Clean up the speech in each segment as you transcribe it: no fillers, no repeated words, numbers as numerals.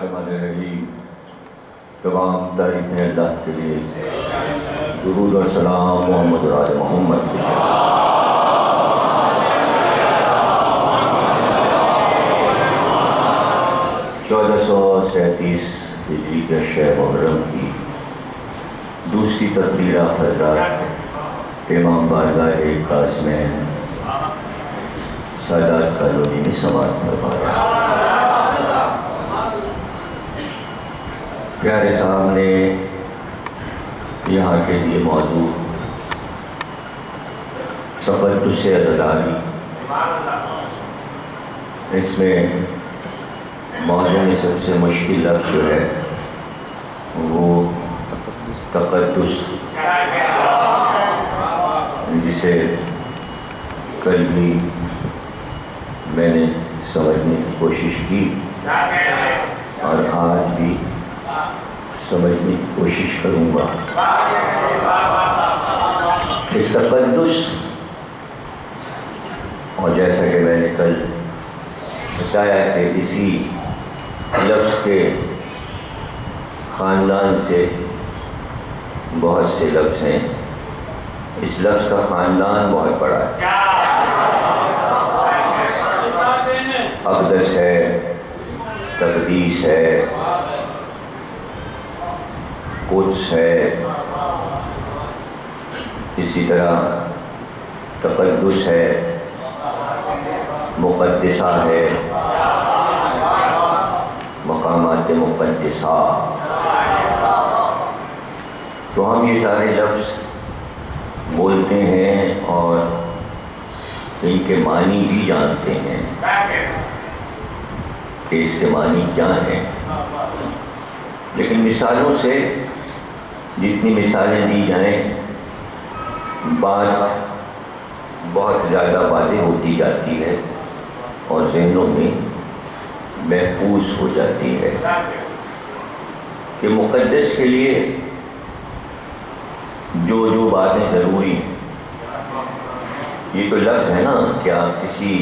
الرحمن الرحیم. تمام تعریفیں اللہ کے لیے. درود اور سلام محمد اور آل محمد کے لیے. 1437 ہجری کے شہ محرم کی دوسری تقریر حضرات امام بارگاہ قاسمین سادات کالونی میں سماعت فرمایا. پیارے صاحب نے یہاں کے لیے موضوع تقدس عددانی، اس میں موضوع میں سب سے مشکل لفظ جو ہے وہ تقدس، جسے کل بھی میں نے سمجھنے کی کوشش کی اور آج بھی سمجھنے کی کوشش کروں گا کہ تقدس، اور جیسا کہ میں نے کل بتایا کہ اسی لفظ کے خاندان سے بہت سے لفظ ہیں. اس لفظ کا خاندان بہت بڑا ہے. اقدس ہے، تقدیس ہے، قدس ہے، اسی طرح تقدس ہے، مقدسہ ہے، مقامات مقدسہ. تو ہم یہ سارے لفظ بولتے ہیں اور ان کے معنی بھی جانتے ہیں کہ اس کے معنی کیا ہیں، لیکن مثالوں سے جتنی مثالیں دی جائیں بات بہت زیادہ واضح ہوتی جاتی ہے اور ذہنوں میں محفوظ ہو جاتی ہے کہ مقدس کے لیے جو باتیں ضروری ہیں. یہ تو لفظ ہے نا کہ آپ کسی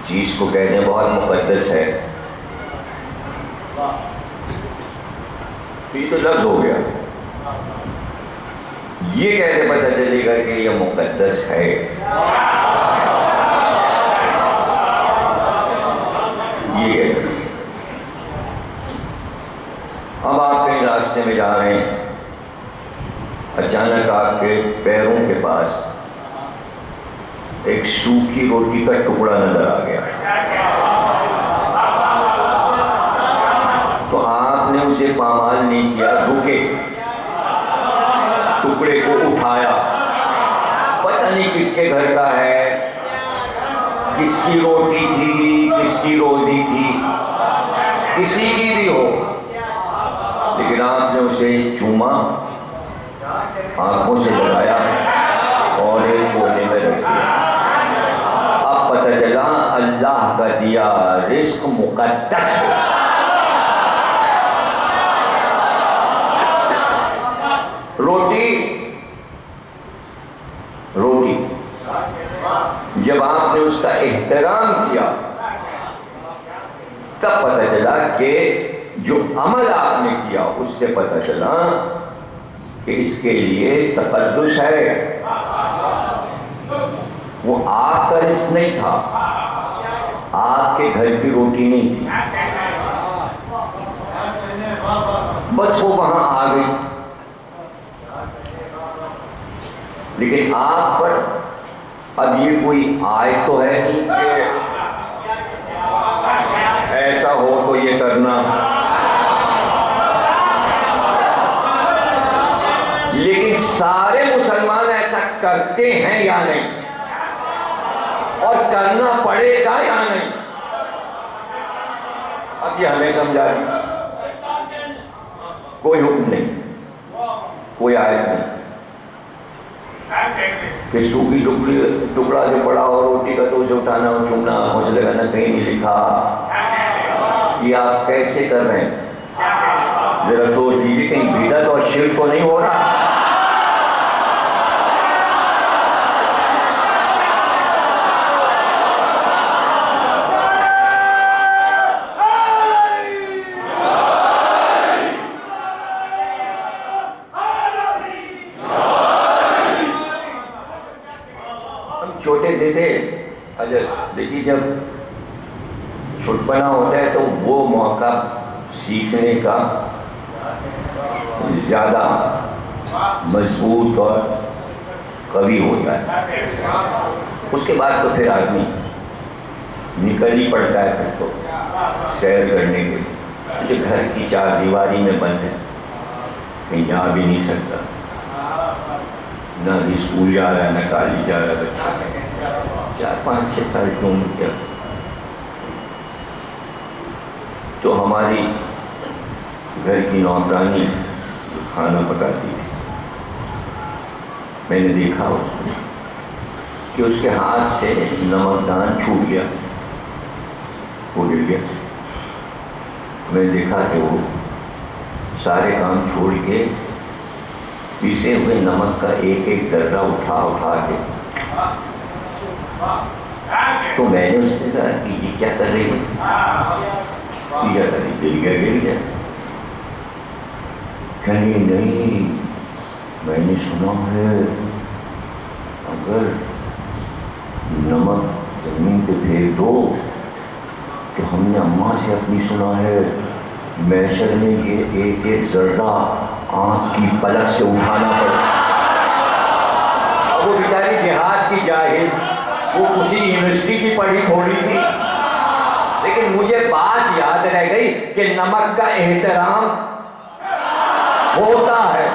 چیز کو کہتے ہیں بہت مقدس ہے، تو یہ تو لفظ ہو گیا. یہ کیسے پتہ چلے گا کہ یہ مقدس ہے؟ یہ کیسے؟ اب آپ کہیں راستے میں جا رہے ہیں، اچانک آپ کے پیروں کے پاس ایک سوکھی روٹی کا ٹکڑا نظر آ گیا، تو آپ نے اسے پامال نہیں کیا، رکے، ٹکڑے کو اٹھایا. پتہ نہیں کس کے گھر کا ہے، کس کی روٹی تھی، کس کی روزی تھی، کسی کی بھی ہو، لیکن آپ نے اسے چوما، آنکھوں سے لگایا اور ایک کونے میں رکھ دیا. اب پتہ چلا اللہ کا دیا رزق مقدس ہے. روٹی جب آپ نے اس کا احترام کیا تب پتہ چلا کہ جو عمل آپ نے کیا اس سے پتہ چلا کہ اس کے لیے تقدس ہے. وہ آپ کا رزق نہیں تھا، آپ کے گھر کی روٹی نہیں تھی، بس وہ وہاں آ گئی. لیکن آپ پر اب یہ کوئی آیت تو ہے نہیں کہ ایسا ہو تو یہ کرنا، لیکن سارے مسلمان ایسا کرتے ہیں یا نہیں، اور کرنا پڑے گا یا نہیں. اب یہ ہمیں سمجھا دی. کوئی حکم نہیں، کوئی آیت نہیں کہ سوکھی ٹکڑا جو پڑا ہو روٹی کا تو اسے اٹھانا اور چومنا، آنکھوں سے لگانا، کہیں نہیں لکھا. یہ آپ کیسے کر رہے ہیں؟ ذرا سوچ لیجیے کہیں بدعت اور شرک تو نہیں ہو رہا. سوچتے تھے اچھا دیکھیے جب چھٹپنا ہوتا ہے تو وہ موقع سیکھنے کا زیادہ مضبوط اور قوی ہوتا ہے. اس کے بعد تو پھر آدمی نکل ہی پڑتا ہے پھر تو سیر کرنے کے لیے. جو گھر کی چار دیواری میں بند ہے, کہیں جا بھی نہیں سکتا, نہ اسکول جا رہا ہے نہ کالج جا رہا ہے بچہ, 4-5-6 سال کی عمر کیا. تو ہماری گھر کی نوکرانی کھانا پکاتی تھی, میں نے دیکھا اس کو کہ اس کے ہاتھ سے نمک دان چھوٹ گیا, وہ گر گیا. میں نے دیکھا کہ وہ سارے کام چھوڑ کے پیسے ہوئے نمک کا ایک ایک ذرہ اٹھا کے, تو میں نے اس سے کہا کہ یہ کیا کر رہی ہے؟ گر گیا. کہیں نہیں, میں نے سنا ہے اگر نمک زمین پہ پھینک دو تو ہم نے اماں سے اپنی سنا ہے میشر میں یہ ایک ایک ذرہ آنکھ کی پلک سے اٹھانا پڑتا. وہ بیچاری دیہات کی جاہل, وہ اسی یونیورسٹی کی پڑھی تھوڑی تھی, لیکن مجھے بات یاد رہ گئی کہ نمک کا احترام ہوتا ہے.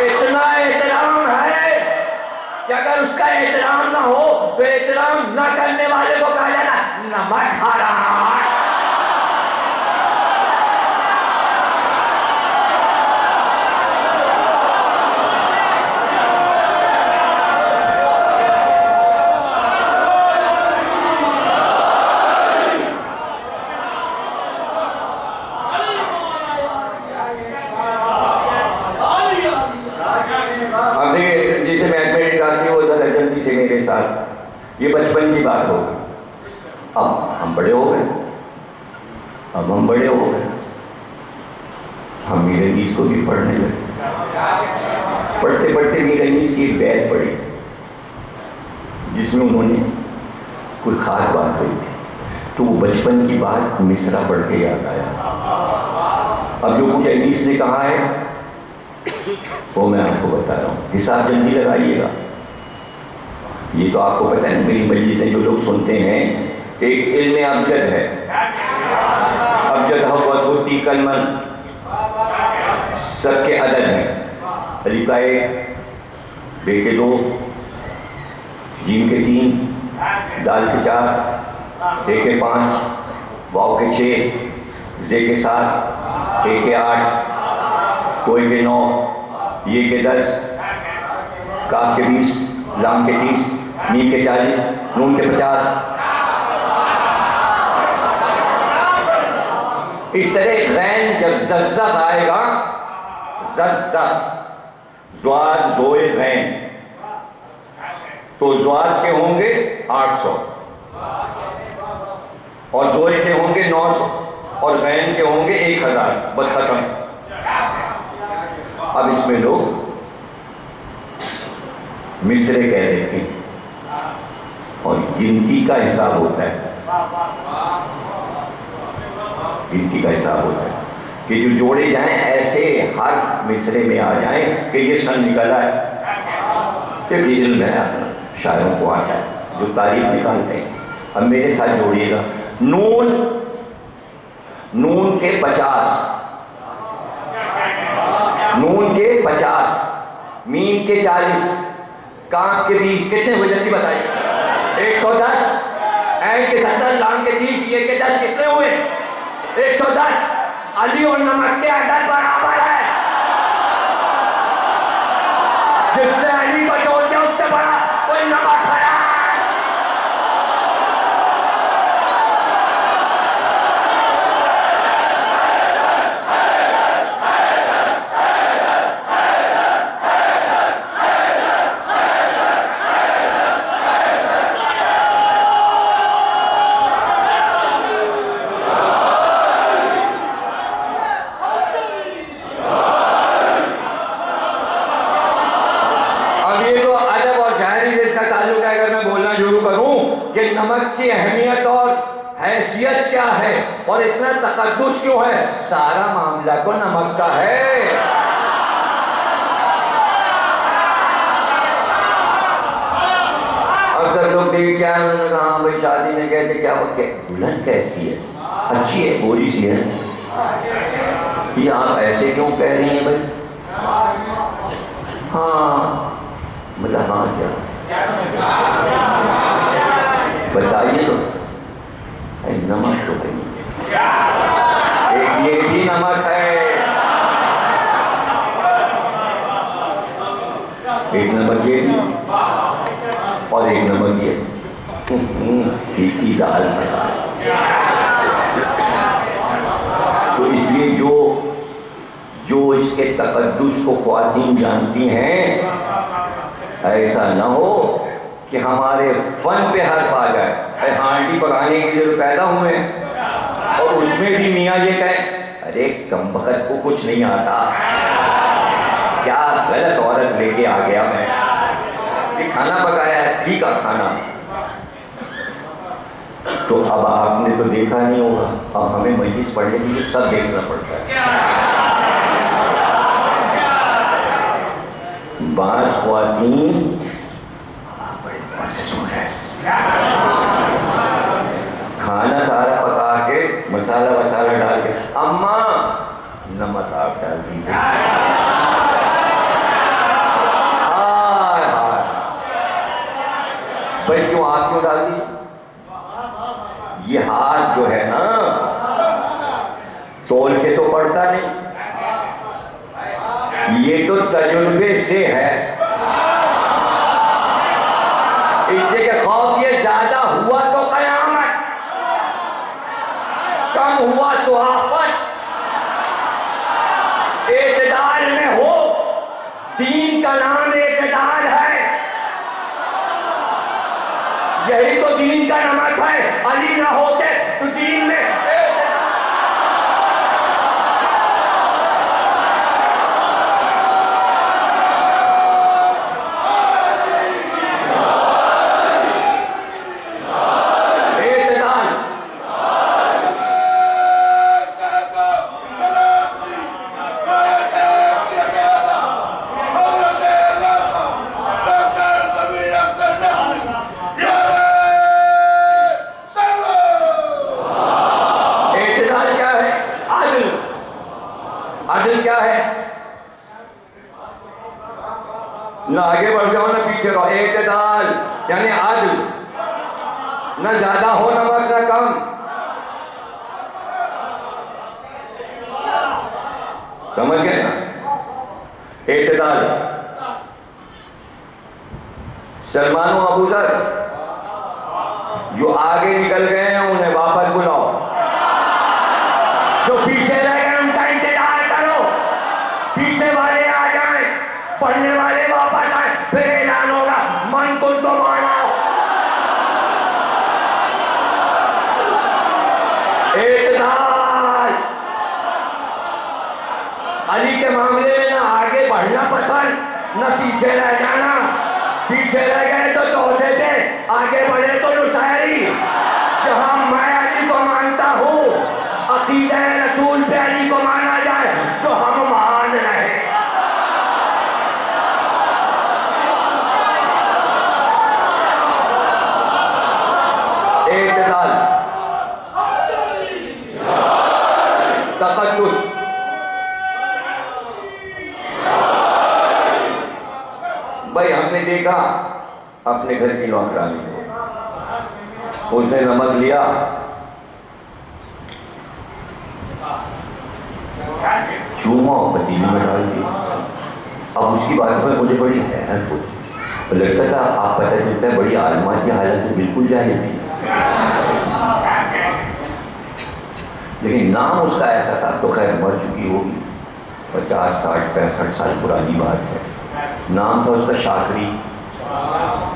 اتنا احترام ہے کہ اگر اس کا احترام نہ ہو تو احترام نہ کرنے والے کو کہا جاتا نمک حرام. یہ بچپن کی بات ہو گئی. اب ہم بڑے ہو گئے, ہم میر حدیث کو بھی پڑھنے لگے. پڑھتے پڑھتے میر حدیث کی ایک بیت پڑھی جس میں انہوں نے کوئی خاص بات کہی تھی, تو وہ بچپن کی بات مصرع پڑھ کے یاد آیا. اب جو کچھ حدیث نے کہا ہے وہ میں آپ کو بتا رہا ہوں, حساب جلدی لگائیے گا. یہ تو آپ کو پتہ ہے میری مجلس سے جو لوگ سنتے ہیں, ایک علم ابجد ہے, ابجد ہوتی کلمن, سب کے عدد ہیں, الف کا 1, بے کے 2, جیم کے 3, دال کے 4, تے کے 5, واو کے 6, زے کے 7, تے کے 8, کوئی کے 9, یہ کے 10, کاف کے 20, لام کے 30, میم کے 40, نون کے 50. اس طرح غین جب ززق آئے گا, ززق زواد زوئے غین, تو زواد کے ہوں گے 800 اور زوئے کے ہوں گے 900 اور غین کے ہوں گے 1000. بس ختم. اب اس میں لوگ مصرے کہہ دیتے ہیں اور گنتی کا حساب ہوتا ہے, گنتی کا حساب ہوتا ہے کہ جو جوڑے جائیں ایسے ہر مصرے میں آ جائیں کہ یہ سن نکلا ہے. کہ یہ علم ہے شاعروں کو آتا ہے جو تعریف نکالتے ہیں. اب میرے ساتھ جوڑیے گا, نون کے 50, نون کے 50, میم کے 40, کاف کے 20, کتنے ہوئے جلدی بتائیے؟ 110, عین کے 70, لام کے 30, یہ کے 10, کتنے ہوئے؟ 110. علی اور نمک کے عدد برابر ہے. جس نے علی کو چھوڑ دیا اس سے بڑا کوئی نمک حرام. حیثیت کیا ہے اور اتنا تقدس کیوں ہے؟ سارا معاملہ تو نمک کا ہے۔ اکثر لوگ دیکھ کے آئے، انہوں نے کہا ہاں بھائی شادی میں گئے تھے، کیا وہ دلہن کیسی ہے؟ اچھی ہے، گوری سی ہے۔ یہ آپ ایسے کیوں کہہ رہی ہیں بھائی؟ ہاں مطلب ہاں کیا بتائیے تو، نمک تو نہیں، ایک یہ بھی نمک ہے، ایک نمک یہ بھی اور ایک نمک یہ پھیکی دال بنا۔ تو اس لیے جو اس کے تقدس کو خواتین جانتی ہیں، ایسا نہ ہو کہ ہمارے فن پہ حرف آ جائے۔ اے ہانڈی پکانے کے لیے جو پیدا ہوئے اور اس میں بھی میاں یہ کہیں ارے کم بخت کو کچھ نہیں آتا، کیا غلط عورت لے کے آ گیا میں، یہ کھانا پکایا ہے ٹھیک ہے کھانا۔ تو اب آپ نے تو دیکھا نہیں ہوگا، اب ہمیں مجلس پڑھنے کے لیے سب دیکھنا پڑتا ہے۔ بعض خواتین بڑے دماغ سے سن رہے ہیں، کھانا سارا پکا کے مسالہ وسالہ ڈال کے اماں نمک آپ ڈال دیجیے، ہائے ہائے بھائی کیوں آپ کیوں ڈال دی؟ یہ ہاتھ جو ہے نا تول کے تو پڑتا نہیں، یہ تو تجربے سے ہے۔ اس لیے کہ خوف یہ زیادہ ہوا تو قیامت، کم ہوا تو آفت۔ اعتدال میں ہو، دین کا نام اعتدال ہے، یہی تو دین کا نمک ہے۔ علی نہ ہوتے تو دین میں عدل کیا ہے؟ نہ آگے بڑھ جاؤ نہ پیچھے رہو، اعتدال یعنی عدل، نہ زیادہ ہو نمک نہ کم۔ سمجھ گئے نا؟ اعتدال۔ سلمان و ابو ذر جو آگے نکل گئے ہیں انہیں واپس بلاؤ، جو پیچھے رہ گئے ان کا انتظار کرو، پیچھے والے آ جائیں، پڑھنے والے واپس آئیں، پھر اعلان ہوگا من کن تو مانا۔ اعتدال۔ علی کے معاملے میں نہ آگے بڑھنا پسند نہ پیچھے رہ جانا، پیچھے رہ گئے تو چوتھے تھے، آگے بڑھے تو نصیری۔ جہاں میں علی کو مانتا ہوں، عقیدہ رسول پہ علی کو مانا جائے جو ہم مان رہے۔ اعتدال، تقدس۔ بھائی ہم نے دیکھا اپنے گھر کی نوکرانی کو، اس نے نمک لیا، چوما اور پتیلی میں ڈال دی۔ اب اس کی بات میں مجھے بڑی حیرت ہوتی، لگتا تھا آپ پتہ چلتا ہے بڑی عالمہ کی حالت بالکل جاہل تھی، لیکن نام اس کا ایسا تھا، تو خیر مر چکی ہوگی، 50 60 65 سال پرانی بات ہے۔ نام تھا اس کا شاکری،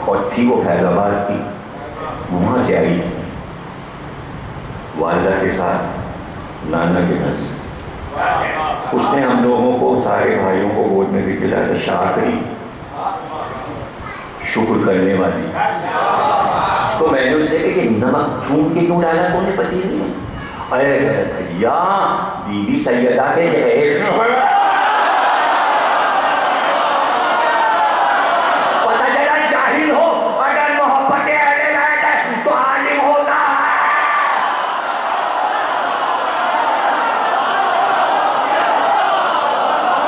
اور تھی وہ فیض آباد کی، وہاں سے آئی تھی والدہ کے ساتھ نانا کے گھر سے۔ اس نے ہم لوگوں کو، سارے بھائیوں کو گود میں بھی کھلایا تھا، شاکری، شکر کرنے والی۔ تو تو میں نے اس سے کہا کہ نمک چون کے کیوں ڈالا تو انہیں پتیلی میں؟ ارے بھیا بی بی سیدہ کے جہیز میں ہوئے، پتہ چلا جاہل ہو اگر محبت اہل بیت ہے تو عالم ہوتا ہے۔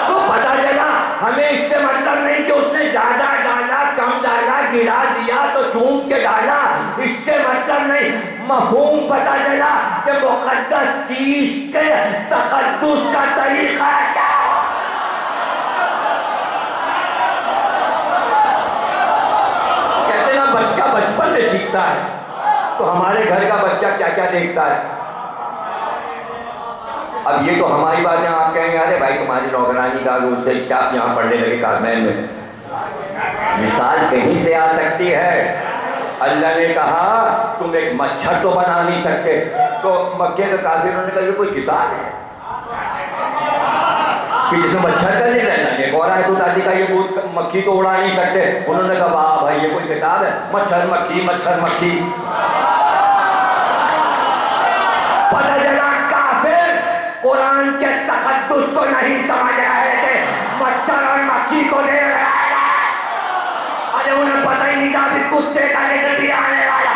تو پتہ چلا ہمیں اس سے مطلب نہیں کہ اس نے زیادہ ڈالا کم ڈالا گرا دیا تو چون کے ڈالا، اس سے مطلب نہیں، مفہوم پتہ چلا کہ مقدس چیز کے تقدس کا طریقہ کیا ہے۔ کہتے ہیں بچہ بچپن میں سیکھتا ہے، تو ہمارے گھر کا بچہ کیا کیا دیکھتا ہے۔ اب یہ تو ہماری باتیں آپ کہیں گے ارے بھائی تمہاری نوکرانی کا اس سے کیا آپ یہاں پڑھنے لگے کارمین میں۔ مثال کہیں سے آ سکتی ہے۔ اللہ نے کہا تم ایک مچھر تو بنا نہیں سکتے، تو مکے کے کافروں نے کہا یہ کوئی کتاب ہے کہ جس میں مچھر کا نہیں رہنا، ایک اور آیت اتاری کا یہ مکھی تو اڑا نہیں سکتے، انہوں نے کہا واہ بھائی یہ کوئی کتاب ہے، مچھر مکھی مچھر مکھی۔ پتہ چلا کافر قرآن کے تقدس کو نہیں سمجھ رہے تھے، مچھر اور مکھی کو لے رہے تھے۔ ارے انہیں پتہ ہی نہیں تھا کہ کتے کا ذکر بھی آنے والا۔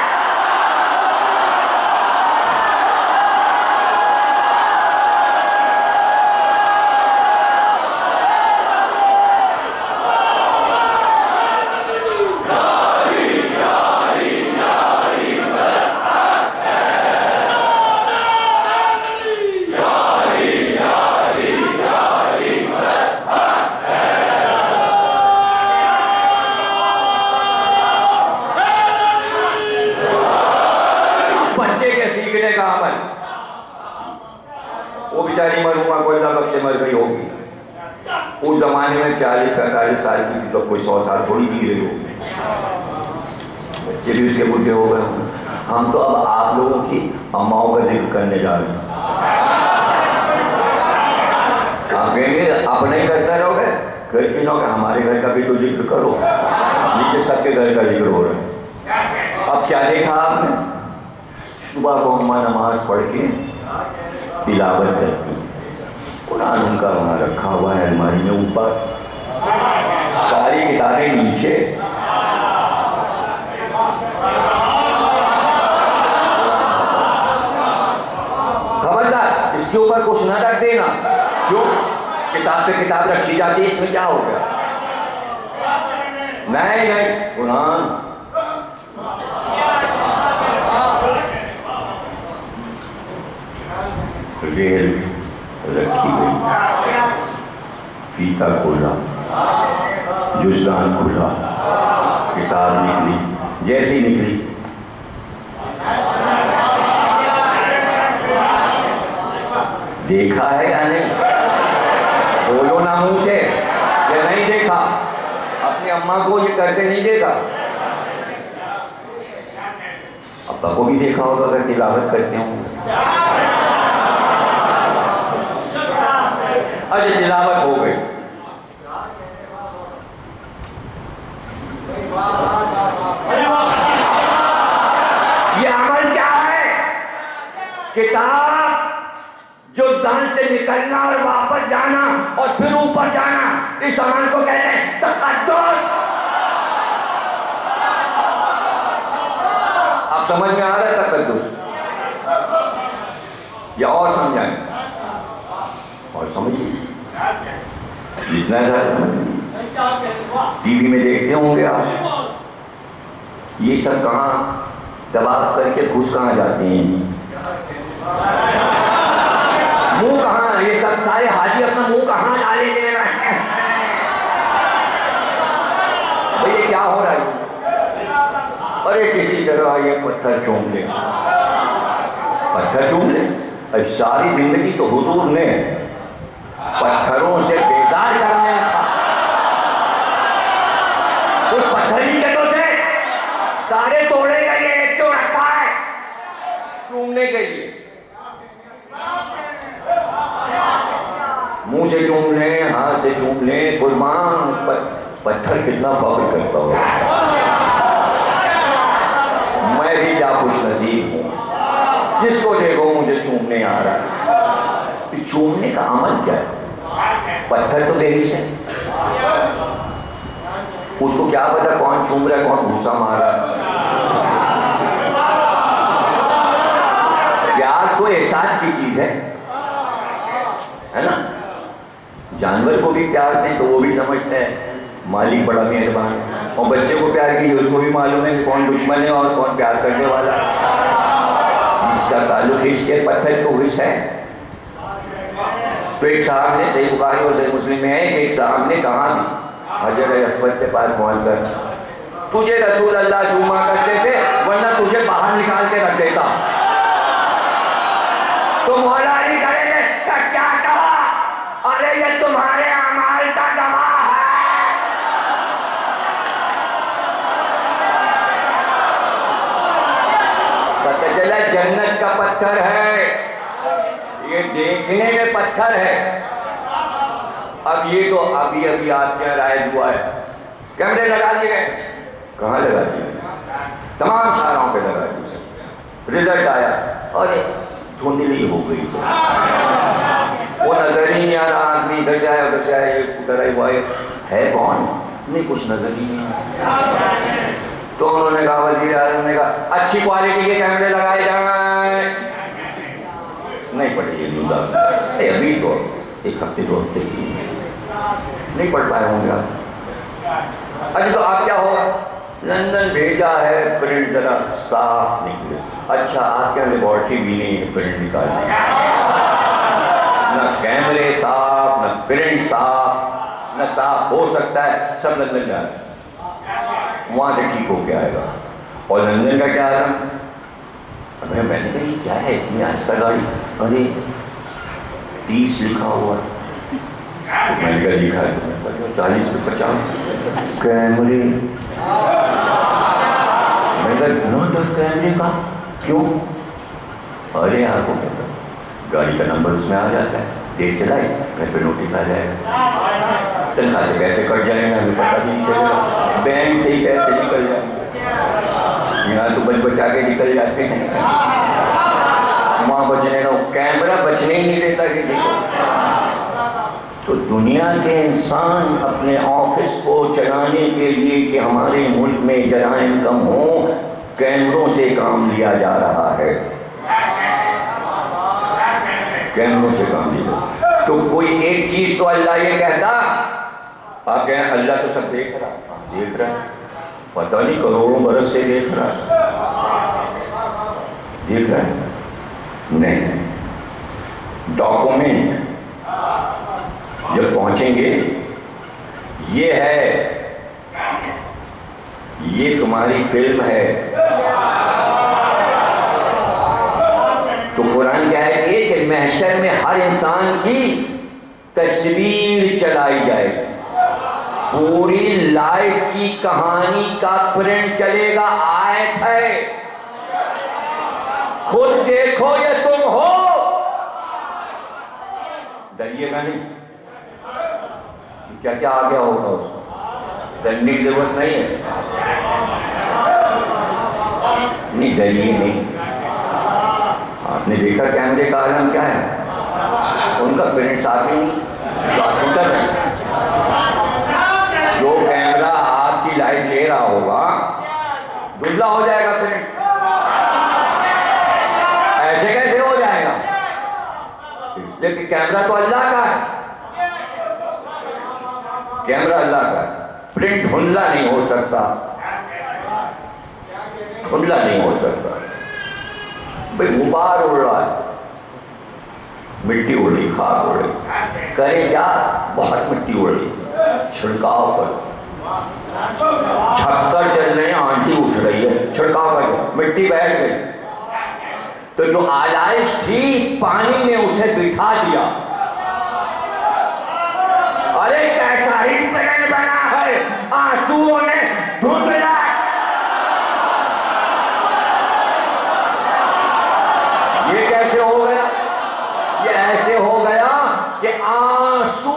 وہ بیچاری مرحومہ کو اللہ بخشے مر گئی ہوگی، اس زمانے میں 40-45 سال کی تھی تو کوئی 100 سال تھوڑی جی رہی ہوگی، بچے بھی اس کے بڈھے ہو گئے ہوں۔ ہم تو اب آپ لوگوں کی اماؤں کا ذکر کرنے جا رہے ہیں۔ آپ کہیں گے اپنے ہی کرتے رہو گے، گھر کی نہ کہ ہمارے گھر کا بھی تو ذکر کرو، یہ کہ سب کے گھر کا ذکر ہو رہا ہے۔ اب کیا دیکھا آپ نے؟ صبح کو اماں نماز پڑھ کے تلاوت کرتی ہیں، قرآن ان کا وہاں رکھا ہوا ہے الماری میں اوپر، ساری کتابیں نیچے۔ خبردار اس کے اوپر کچھ نہ رکھ دینا، کیوں؟ کتاب پہ کتاب رکھی جاتی ہے، اس میں کیا ہو گیا؟ نہیں قرآن ریل رکھی گئی، فیتا کھولا، جزدان کھولا، کتاب نکلی، جیسی نکلی دیکھا ہے یا نہیں؟ بولو نا منہ سے کہ نہیں دیکھا۔ اپنی اماں کو یہ کرتے نہیں دیکھا، ابا کو بھی دیکھا ہوگا اگر تلاوت کرتے ہوں۔ اجے تلاوت ہو گئی، یہ عمل کیا ہے؟ کتاب جو دان سے نکلنا اور واپس جانا اور پھر اوپر جانا، اس عمل کو کہتے ہیں تقدس۔ آپ سمجھ میں آ رہا ہے تقدس؟ یا اور سمجھائیں؟ اور سمجھیے جتنا ٹی وی میں دیکھتے ہوں گے آپ، یہ سب کہاں دبا کر کے گھس کہاں جاتے ہیں؟ منہ کہاں؟ یہ سب سارے حاجی اپنا منہ کہاں ڈالے دے رہے ہیں؟ بھئی یہ کیا ہو رہا ہے؟ ارے کسی طرح یہ پتھر چوم لے، پتھر چوم لے۔ اب ساری زندگی تو حضور نے پتھروں سے بیزار کرنے تھا، اس پتھر ہی کے تو تھے، سارے توڑے گئے، ایک تو رکھا ہے چومنے کے لیے۔ منہ سے چوم لیں، ہاتھ سے چوم لیں، قربان اس پر پتھر کتنا فخر کرتا ہو۔ میں بھی کیا خوش نصیب ہوں، جس کو دیکھو مجھے چومنے آ رہا ہے۔ چومنے کا عمل کیا ہے؟ پتھر تو بے حس ہے، اس کو کیا پتا کون چوم رہا ہے کون گھوسا مار رہا ہے۔ پیار تو احساس کی چیز ہے نا؟ جانور کو بھی پیار دیں تو وہ بھی سمجھتے ہیں مالک بڑا مہربان ہے، اور بچے کو پیار کیجیے اس کو بھی معلوم ہے کہ کون دشمن ہے اور کون پیار کرنے والا ہے۔ اس کا تعلق حس سے، پتھر کو حس ہے۔ تو ایک صاحب نے، صحیح بخاری اور صحیح مسلم میں ہے کہ ایک صاحب نے کہا بھی حجر اسود کے پاس پہنچ کر، تجھے رسول اللہ چوما کرتے تھے ورنہ تجھے باہر نکال کے رکھ دیتا۔ تو مولا علی کرے گے کیا کہا؟ ارے یہ تمہارے اعمال کا گواہ ہے۔ پتہ چلا جنت کا پتھر ہے، یہ دیکھنے میں پتھر ہے۔ اب یہ تو ابھی ابھی آپ کے رائج ہوا ہے، کیمرے لگا دیے گئے، کہاں لگا دیے؟ تمام شہروں پہ لگا دیے، رزلٹ آیا اور دھندلی ہو گئی، وہ نظر ہی نہیں آ رہا، آدمی ادھر سے آیا ادھر سے آیا، یہ ادھر آئی وہ آئے، ہے کون؟ نہیں کچھ نظر ہی نہیں آیا۔ تو انہوں نے کہا، وزیر اعظم نے کہا اچھی کوالٹی کے کیمرے لگائے جائیں۔ نہیں پڑھی یہ نیوز، ابھی تو ایک ہفتے دو ہفتے کی نہیں پڑھ پائے ہوں گے آپ۔ اچھا تو آپ کیا ہوگا؟ لندن بھیجا ہے پرنٹ ذرا صاف نکلے۔ اچھا آپ کے لیبارٹری بھی نہیں ہے پرنٹ نکالنے، نہ کیمرے صاف، نہ پرنٹ صاف، نہ صاف ہو سکتا ہے، سب لندن جا رہے ہیں، وہاں سے ٹھیک ہو کے آئے گا۔ اور لندن کا کیا ہے؟ میں نے کہا یہ کیا ہے اتنی آہستہ گاڑی؟ ارے 30 لکھا ہوا ہے۔ میں نے کہا لکھا ہے تو 40 پہ 50 کیمرے۔ میں نے کہا اتنا ڈر کیمرے کا کیوں؟ ارے آپ کو کیا پتا، گاڑی کا نمبر اس میں آ جاتا ہے، تیز چلائی گھر پہ نوٹس آ جائے گا، تنخواہ سے پیسے کٹ جائیں گے، ہمیں پتہ بھی نہیں چلے گا، بینک سے ہی پیسے نکل جائیں گے، یہاں تو بچ بچا کے نکل جاتے ہیں، وہاں بچنے کا کیمرہ بچنے ہی نہیں دیتا کسی کو۔ تو دنیا کے انسان اپنے آفس کو چلانے کے لیے کہ ہمارے ملک میں جرائم کم ہوں، کیمروں سے کام لیا جا رہا ہے، کیمروں سے کام لیا۔ تو کوئی ایک چیز تو اللہ یہ کہتا، آپ کہیں اللہ تو سب دیکھ رہا، دیکھ رہا ہے، پتہ نہیں کروڑوں برس سے دیکھ رہا ہے، دیکھ رہا ہے نہیں۔ ڈاکومنٹ جب پہنچیں گے، یہ ہے، یہ تمہاری فلم ہے۔ تو قرآن کیا ہے کہ محشر میں ہر انسان کی تصویر چلائی جائے، پوری لائف کی کہانی کا پرنٹ چلے گا، آیت ہے، خود دیکھو یہ تم ہو، ڈریے گا نہیں، کیا کیا آگیا ہوگا، اس کو ڈرنے کی ضرورت نہیں ہے، نہیں ڈریے نہیں۔ آپ نے دیکھا کیمرے کا عالم کیا ہے، ان کا پرنٹ صاف ہی نہیں، جو کیمرہ آپ کی لائٹ لے رہا ہوگا دھندلا ہو جائے گا پرنٹ، ایسے کیسے ہو جائے گا؟ لیکن کیمرہ تو اللہ کا ہے، کیمرہ اللہ کا ہے، پرنٹ دھندلا نہیں ہو سکتا، دھندلا نہیں ہو سکتا۔ بھئی غبار اڑ رہا ہے، مٹی اڑ رہی، خاک اڑ رہی، کرے کیا؟ بہت مٹی اڑ رہی، چھڑکاؤ کرو، چھکر چل رہے ہیں، آنسی اٹھ رہی ہے، چھڑکاؤ کرو، مٹی بیٹھ گئی، تو جو آلائش تھی پانی نے اسے بٹھا دیا۔ ارے کیسا ہی پرنٹ بنا ہے، آنسوؤں نے دھندلا۔ یہ کیسے ہو گیا؟ یہ ایسے ہو گیا کہ آنسو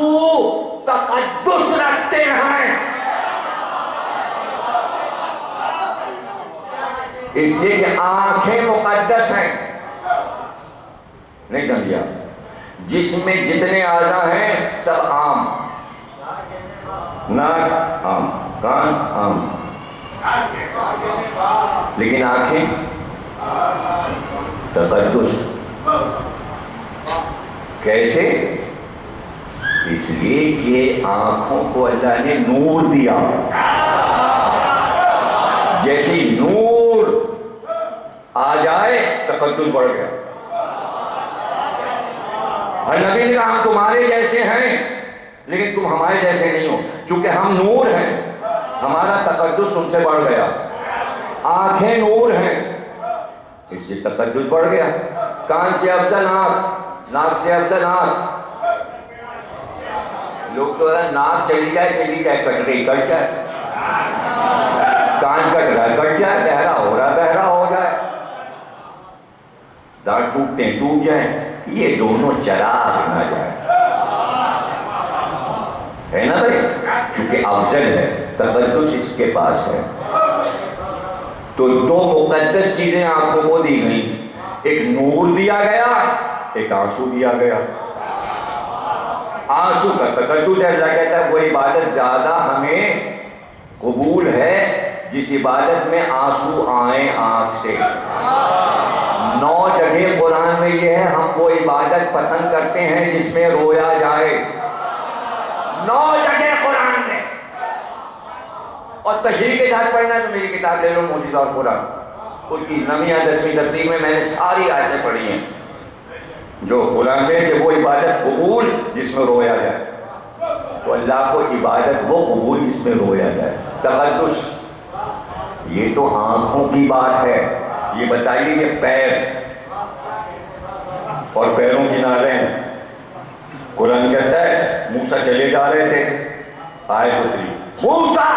تقدس رکھتے ہیں، اس لیے کہ آنکھیں مقدس ہیں. نہیں سمجھا؟ جسم میں جتنے اعضاء ہیں سب عام. ناک عام، کان عام، لیکن آنکھیں تقدس. کیسے؟ اس لیے کہ آنکھوں کو اللہ نے نور دیا. جیسے نور آ جائے تقدس بڑھ گیا. اور نبی نے کہا ہم تمہارے جیسے ہیں لیکن تم ہمارے جیسے نہیں ہو. چونکہ ہم نور ہیں ہمارا تقدس ان سے بڑھ گیا. آنکھیں نور ہیں اس سے تقدس بڑھ گیا. کان سے افضل ناک، ناک سے افضل آنکھ. لوگ تو ناک چلی جائے کٹ گئی کٹ جائے، کان کٹ رہا ہے کٹ جائے، بہرا ہو رہا ہے بہرا ہو جائے، دانت ٹوٹتے ہیں ٹوٹ جائیں. یہ دونوں چراغ نہ جائے، ہے نا بھائی؟ چونکہ افضل ہے تقدس اس کے پاس ہے. تو دو مقدس چیزیں آنکھوں کو دی گئی، ایک نور دیا گیا، ایک آنسو دیا گیا. آنسو کا تقدس ہے. اللہ کہتا ہے وہ عبادت زیادہ ہمیں قبول ہے جس عبادت میں آنسو آئیں آنکھ سے. 9 جگہ قرآن میں یہ ہے ہم وہ عبادت پسند کرتے ہیں جس میں رویا جائے. 9 جگہ قرآن میں. اور تشریح کے ساتھ پڑھنا ہے تو میری کتاب لے لو معجزہ اور قرآن. اس کی 9ویں یا 10ویں ترتیب میں نے ساری آیتیں پڑھی ہیں جو قرآن میں کہ وہ عبادت قبول جس میں رویا جائے. تو اللہ کو عبادت وہ قبول جس میں رویا جائے. تقدس یہ تو آنکھوں کی بات ہے. یہ بتائیے یہ پیر اور پیروں کی نالیں. قرآن کہتا ہے موسیٰ چلے جا رہے تھے، آیت اتری موسیٰ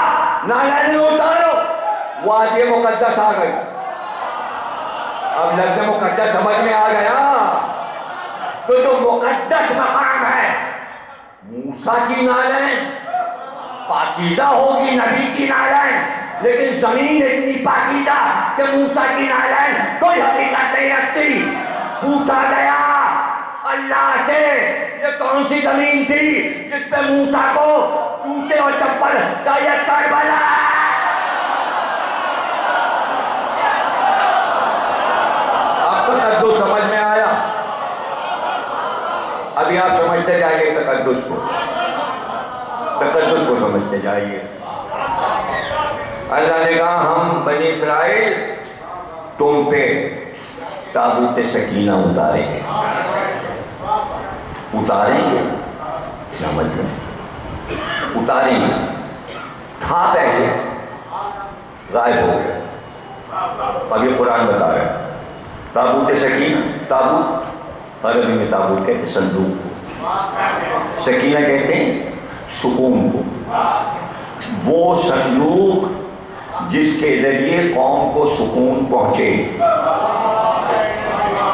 نالیں اتارو، وہ آج یہ مقدس آ گئی. اب لفظ مقدس سمجھ میں آ گیا. تو جو مقدس مقام ہے موسیٰ کی نالیں پاکیزہ ہوگی، نبی کی نالیں، لیکن زمین اتنی پاکیزہ کہ موسیٰ کی نالیں کوئی حقیقت نہیں رکھتی. پوچھا گیا اللہ سے یہ کون سی زمین تھی جس پہ موسیٰ کو جوتے اور چپل کا یہ تر بنا. اب تقدس سمجھ میں آیا. ابھی آپ سمجھتے جائیے تقدس کو، تقدس کو سمجھتے جائیے. اللہ نے کہا ہم بنی اسرائیل تم پہ تابوت سکینہ اتاریں گے. اتاریں گے کیا مطلب؟ اتاریں گے تھا پہلے غائب ہو گیا. اب یہ قرآن بتا رہے ہیں تابوت سکینہ. تابوت عربی میں تابوت کہتے صندوق کو، سکینہ کہتے ہیں سکون کو. وہ صندوق جس کے ذریعے قوم کو سکون پہنچے.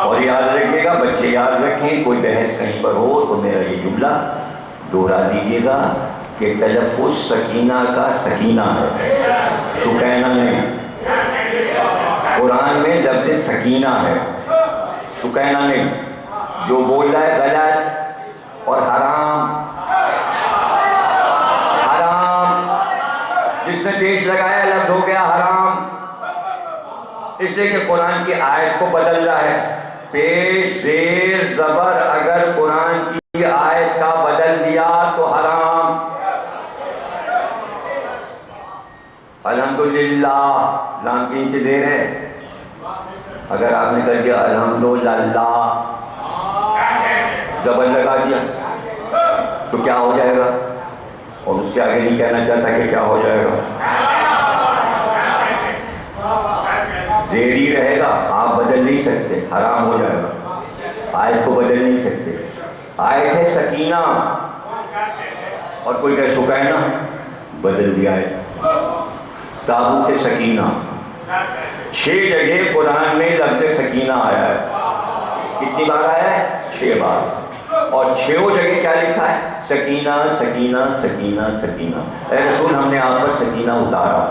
اور یاد رکھیے گا بچے، یاد رکھیں کوئی بحث کہیں پر ہو تو میرا یہ جملہ دوہرا دیجیے گا کہ تلفظ سکینہ کا سکینہ ہے، سکینہ نہیں. قرآن میں لفظ سکینہ ہے، سکینہ نہیں. جو بول رہا ہے غلط اور حرام. جس نے پیش لگایا لفظ ہو گیا حرام. اس لیے کہ قرآن کی آیت کو بدل رہا ہے. پیش زیر زبر اگر قرآن کی آیت کا بدل دیا تو حرام. الحمدللہ لام کی نیچے زیر ہے. اگر آپ نے کر دیا الحمدللہ زبر لگا دیا تو کیا ہو جائے گا؟ اور اس کے آگے نہیں کہنا چاہتا کہ کیا ہو جائے گا. زیری رہے گا، آپ بدل نہیں سکتے، حرام ہو جائے گا. آیت کو بدل نہیں سکتے. آیت ہے سکینہ اور کوئی کہے سکینہ، بدل دیا ہے. تابوت سکینہ 6 جگہ قرآن میں لفظ سکینہ آیا ہے. کتنی بار آیا ہے؟ 6 بار. اور 6 جگہ کیا لکھا ہے؟ سکینہ سکینہ سکینہ سکینہ. اے رسول ہم نے آپ پر سکینہ اتارا.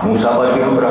موسیٰ پر بھی اترا،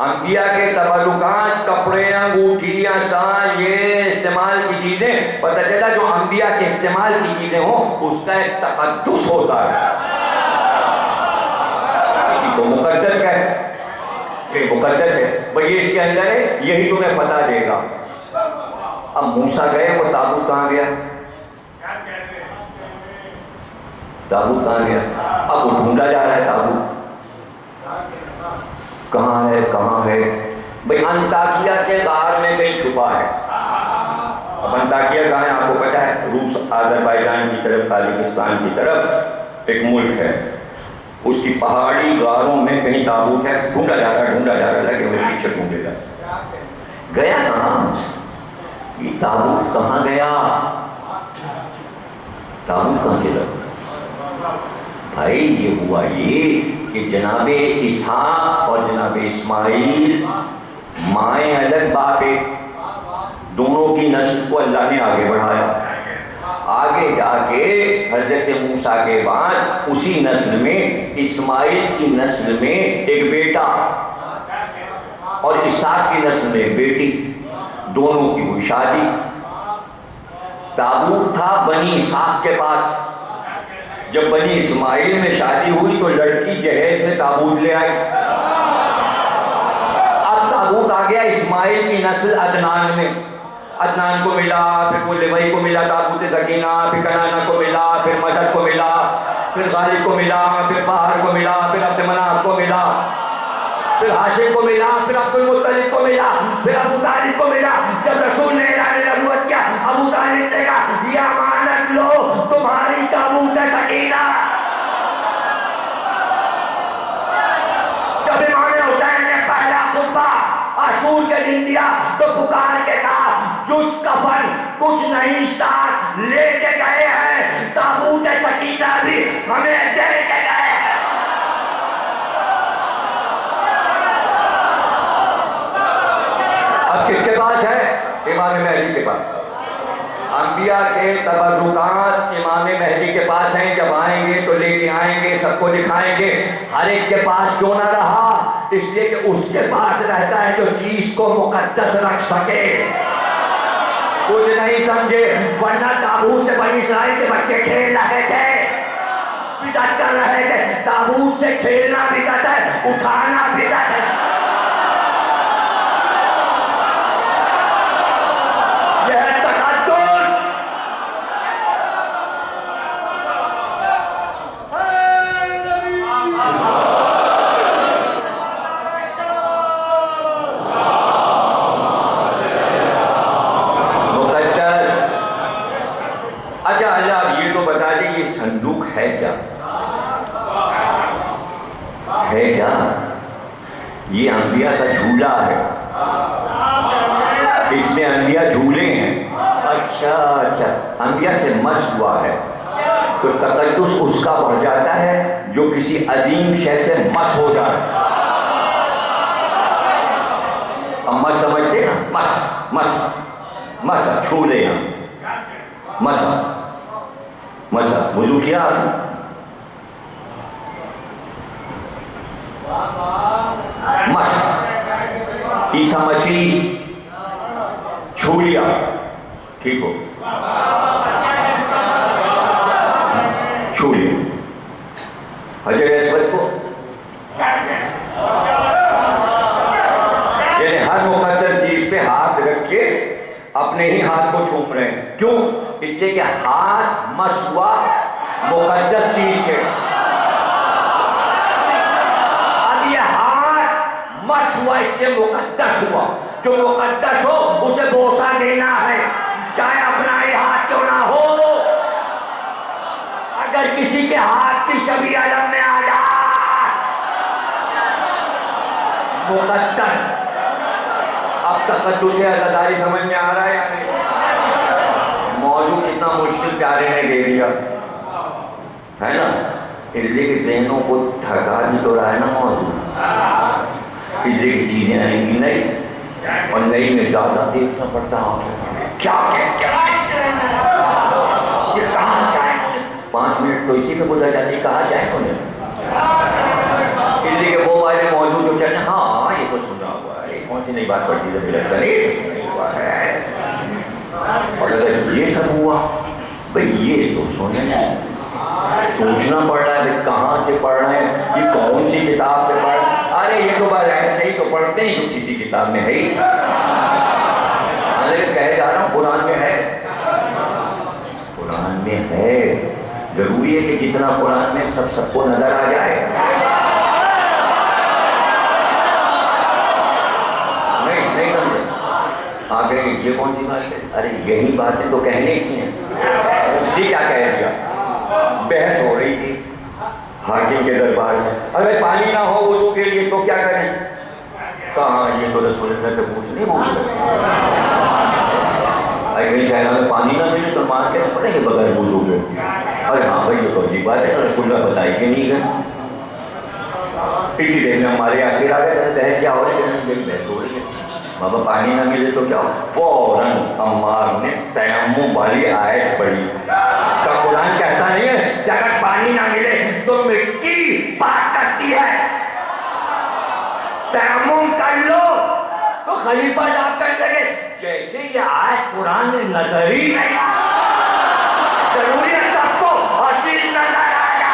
انبیاء کے تبرکات، کپڑے، انگوٹھیاں، ساز، یہ استعمال کی چیزیں، پتہ چلا جو انبیاء کے استعمال کی چیزیں ہوں اس کا ایک تقدس ہوتا ہے. کسی کو مقدس ہے، یہ مقدس ہے بھئی، اس کے اندر ہے، یہی تمہیں پتہ دے گا. اب موسیٰ گئے، وہ تابوت کہاں گیا؟ تابوت کہاں گیا؟ اب وہ ڈھونڈا جا رہا ہے تابوت، کہاں ہے کہاں ہے؟ بھئی انطاکیہ کے غار میں کہیں چھپا ہے. اب انطاکیہ کہاں ہے آپ کو پتہ ہے؟ روس، آذربائیجان کی طرف، تاجکستان کی طرف ایک ملک ہے، اس کی پہاڑی غاروں میں کہیں تابوت ہے. ڈھونڈا جا رہا لگے ہوئے پیچھے ڈھونڈے جا رہا. گیا کہاں؟ یہ تابوت کہاں گیا؟ تابوت کہاں چلا؟ بھائی یہ ہوا یہ کہ جناب اسحاق اور جناب اسماعیل مائیں الگ باپ ایک، دونوں کی نسل کو اللہ نے آگے بڑھایا. آگے جا کے حضرت موسیٰ کے بعد اسی نسل میں، اسماعیل کی نسل میں ایک بیٹا اور اسحاق کی نسل میں ایک بیٹی، دونوں کی ہوئی شادی. تابوت تھا بنی اسحاق کے پاس. جب بنی اسماعیل میں شادی ہوئی تو لڑکی جہیز میں تابوت لے آئی. اب تابوت آ گیا اسماعیل کی نسل عدنان میں. عدنان کو ملا، پھر وہ لیوی کو ملا تابوت سکینہ، پھر کنانہ کو ملا، پھر مدد کو ملا، پھر غالب کو ملا، پھر باہر کو ملا، پھر عبد مناف کو ملا، پھر ہاشم کو ملا، پھر عبد المطلب کو ملا، پھر ابو طالب کو ملا. جب رسول نے اعلان نبوت کیا، ابو طالب نے کہا یہ امانت لو، تمہاری تابوت سکینہ. جب امام حسین نے پہلا خطبہ عاشور کے دن دیا تو پکار کے کہا جس کفن کچھ نہیں ساتھ لے کے گئے ہیں، تابوت سکینہ بھی ہمیں دے کے گئے ہیں. اب کس کے پاس ہے؟ امام مہدی کے پاس. انبیاء کے تبرکات امام مہدی کے پاس ہیں. جب آئیں گے تو لے کے آئیں گے، سب کو دکھائیں گے. ہر ایک کے پاس کیوں نہ رہا؟ اس لیے کہ اس کے پاس رہتا ہے جو چیز کو مقدس رکھ سکے. کچھ نہیں سمجھے، ورنہ تابوت سے بنی اسرائیل کے بچے کھیل رہے تھے، بدعت کر رہے تھے. تابوت سے کھیلنا بدعت ہے، اٹھانا بدعت ہے. ہے کیا؟ یہ انبیاء کا جھولا ہے، اس میں انبیاء جھولے ہیں. اچھا انبیاء سے مس ہوا ہے تو تقدس اس کا بڑھ جاتا ہے جو کسی عظیم شے سے مس ہو جائے. اب مس سمجھتے نا، مس چھولے ہیں. مسا وضو کیا مس، عیسیٰ مسیح چھو لیا، ٹھیک ہو، چھو لیا. حجر اسود کو یعنی ہر مقدس چیز پہ ہاتھ رکھ کے اپنے ہی ہاتھ کو چھوپ رہے ہیں. کیوں؟ اس لیے کہ ہاتھ مس ہوا مقدس چیز سے. اب یہ ہاتھ مس ہوا اس سے مقدس ہوا. جو مقدس ہو اسے بوسہ دینا ہے، چاہے اپنا ہی ہاتھ کیوں نہ ہو. اگر کسی کے ہاتھ کی شبیہ علم میں آ جائے مقدس. اب تقدس عزاداری سمجھ میں آ رہا ہے یا نہیں؟ موضوع کتنا مشکل پیارے نے دے دیا ہے نا، اس لیے کہ ذہنوں کو تھکا بھی تو رہا ہے نا موضوع. اس لیے کہ چیزیں آئیں گی نہیں اور نئی میں زیادہ دیکھنا پڑتا ہے. کیا یہ کہاں جائیں؟ 5 منٹ تو اسی میں گزر جاتی، کہاں جائیں انہیں. اس لیے کہ وہ والے موضوع جو چلے ہاں یہ تو سنا سی نئی بات پڑتی ہے لگتا نہیں ہوا ہے. اور اگر یہ سب ہوا بھئی یہ تو سوچنا پڑ رہا ہے کہاں سے پڑھ رہے ہیں, یہ کون سی کتاب سے پڑھ رہے ہیں. ارے یہ تو بات ایسے ہی تو پڑھتے ہیں جو کسی کتاب میں ہے ہی. کہہ جا رہا ہوں قرآن میں ہے, قرآن میں ہے. ضروری ہے کہ جتنا قرآن میں سب کو نظر آ جائے. نہیں سمجھے آگے یہ کون سی بات ہے. ارے یہی باتیں تو کہنے کی ہیں. جی کیا کہہ دیا, بحث ہو رہی تھی حاکم کے دربار میں, اگر پانی نہ ہو وضو کے لیے تو کیا کریں. کہاں یہ تو رسول اللہ سے پوچھنے کہیں شہروں میں پانی نہ ملے تو نماز کیسے پڑھیں گے بغیر وضو کے. ارے ہاں بھائی یہ تو عجیب بات ہے, رسول اللہ بتائی کہ نہیں گئے. ٹھیک دیکھنے ہمارے یہاں سیر آ گئے, بحث کیا ہو رہی ہے, بحث ہو رہی ہے. بابا پانی نہ ملے تو کیا, فوراً عمار نے تیمم والی آیت پڑھی. کا قرآن کہتا نہیں ہے کہ اگر پانی نہ ملے تو مٹی پاک کرتی ہے, تیمم کر لو. تو خلیفہ جا کر لگے جیسے یہ آیت قرآن میں نظر ہی نہیں, ضروری ہے سب کو اور چیز نظر آ جائے.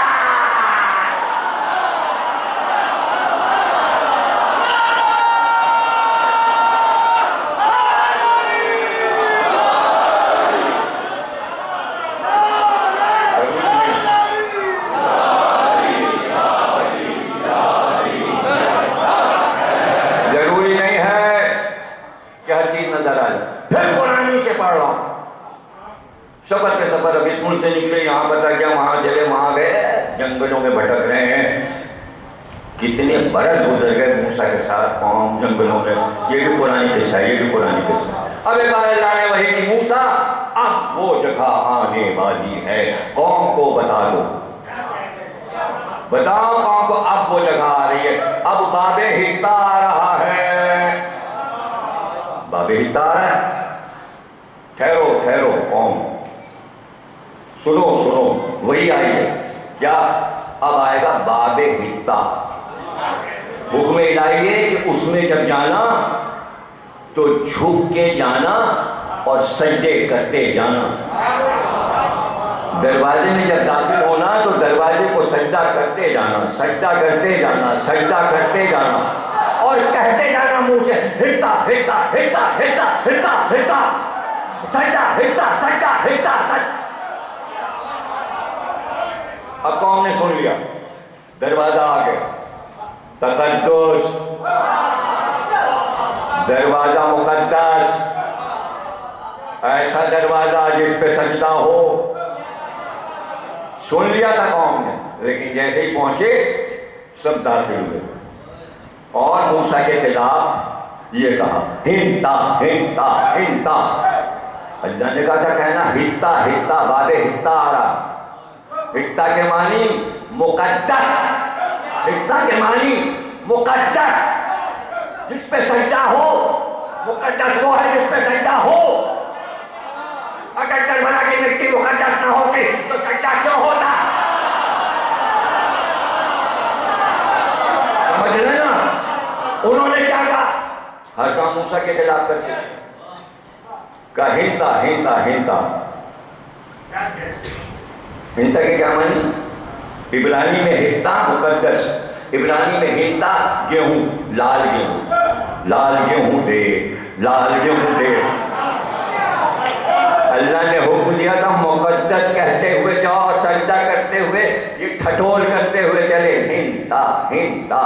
ضروری نہیں ہے کہ ہر چیز نظر آ جائے. پھر قرآن ہی سے پڑھ رہا ہوں. سفر پہ سفر, اب اسکول سے نکلے یہاں پتا کیا وہاں چلے وہاں گئے, جنگلوں میں بھٹک رہے ہیں. کتنے برس گزر گئے موسیٰ کے ساتھ قوم جنگلوں میں. یہ بھی قرآن قصہ ہے, یہ بھی قرآن قصہ. اب ایک بار اللہ نے وحی کی موسیٰ اب وہ جگہ آنے والی ہے, قوم کو بتا دو. بتاؤ قوم کو اب وہ جگہ آ رہی ہے. اب باب حطہ آ رہا ہے. باب حطہ آ رہا ہے. ٹھہرو قوم, سنو وہی آئی ہے. کیا اب آئے گا باب حطہ. حکم الہی ہے کہ اس میں جب جانا تو جھک کے جانا اور سجدے کرتے جانا. دروازے میں جب داخل ہونا تو دروازے کو سجدہ کرتے جانا, سجدہ کرتے جانا, سجدہ کرتے جانا اور کہتے جانا منہ سے حطہ حطہ حطہ حطہ حطہ حطہ, سجدہ حطہ سجدہ حطہ سجدہ. اب قوم نے سن لیا, دروازہ آ گیا. تقدس, دروازہ مقدس, ایسا دروازہ جس پہ سجدہ ہو. سن لیا تھا قوم نے, لیکن جیسے ہی پہنچے سب داخل ہوئے اور موسیٰ کے خلاف یہ کہا حطہ حطہ حطہ. اللہ نے کہا تھا کہنا حطہ حطہ, باب حطہ آ رہا. حطہ کے معنی مقدس, حطہ کے معنی مقدس, جس پہ سجدہ ہو. مقدس وہ ہے جس پہ سجدہ ہو. اگر کربلا کی مٹی مقدس نہ ہوتی تو سجدہ کیوں ہوتا. سمجھ رہے نا انہوں نے کیا کہا, ہر کام موسیٰ کے خلاف کرتے کہا حطہ حطہ حطہ. حطہ کے کیا معنی, عبرانی میں حطہ مقدس, عبرانی میں حطہ گیہوں, لال گیہوں, لال گیہوں دے, لال گیہوں دے. اللہ نے حکم دیا تھا مقدس کہتے ہوئے جاؤ, سجدہ کرتے ہوئے یہ ٹھٹول کرتے ہوئے چلے حطہ حطہ.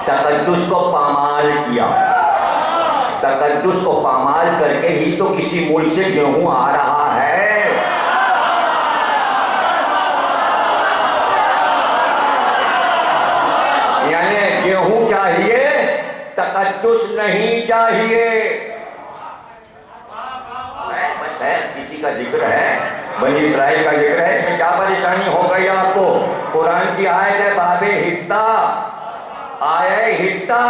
تقدس کو پامال کیا. تقدس کو پامال کر کے ہی تو کسی ملک سے گیہوں آ رہا ہے. یعنی گیہوں چاہیے, تقدس نہیں چاہیے. بس ہے, کسی کا ذکر ہے, بنی اسرائیل کا ذکر ہے, اس میں کیا پریشانی ہو گئی آپ کو. قرآن کی آیت ہے باب حطہ, آیت حطہ.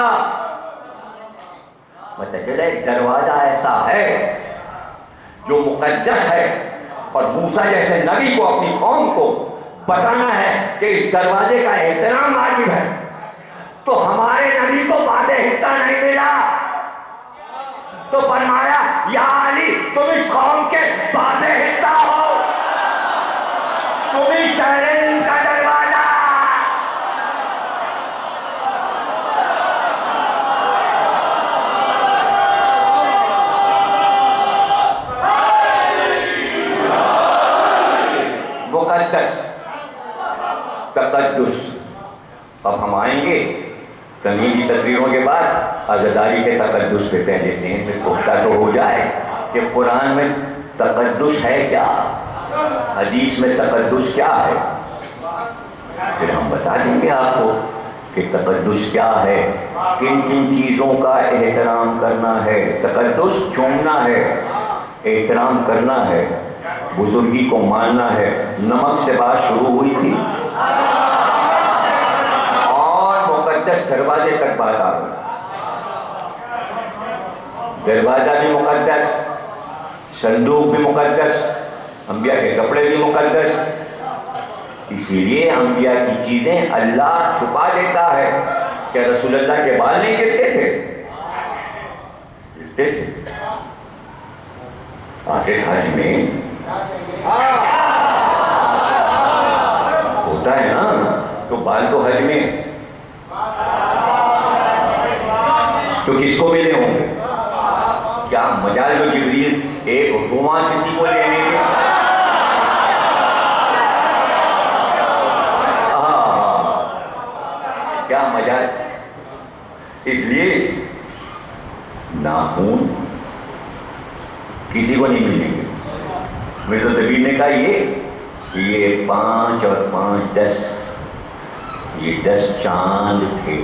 پتہ چلے دروازہ ایسا ہے جو مقدس ہے اور موسیٰ جیسے نبی کو اپنی قوم کو بتانا ہے کہ اس دروازے کا احترام واجب ہے. تو ہمارے نبی کو باد حتہ نہیں ملا، تو فرمایا یا علی تم اس قوم کے باد حتہ ہو، تم ہی شہرین کا دروازہ۔ مقدس تقدس۔ اب ہم آئیں گے تمہیدی تقریروں کے بعد عزاداری کے تقدس پہ، پہلے ذہن میں پختہ تو ہو جائے کہ قرآن میں تقدس ہے کیا، حدیث میں تقدس کیا ہے، پھر ہم بتا دیں گے آپ کو کہ تقدس کیا ہے، کن کن چیزوں کا احترام کرنا ہے۔ تقدس چومنا ہے، احترام کرنا ہے، بزرگی کو ماننا ہے۔ نمک سے بات شروع ہوئی تھی اور مقدس دروازے تک بات آ گئی۔ دروازہ بھی مقدس، صندوق بھی مقدس، انبیاء کے کپڑے بھی مقدس۔ اسی لیے انبیاء کی چیزیں اللہ چھپا دیتا ہے۔ کیا رسول اللہ کے بال نہیں گرتے تھے؟ گرتے تھے۔ آخر حج میں ہوتا ہے نا، تو بال تو حج میں تو کس کو ملے ہوں گے؟ کیا مجال جو جبریل ایک رواں کسی کو لینے گے؟ کیا مجال؟ اس لیے ناخون کسی کو نہیں ملیں گے۔ مرزا طبیب نے کہا یہ 5 اور 5 10، یہ 10 چاند تھے۔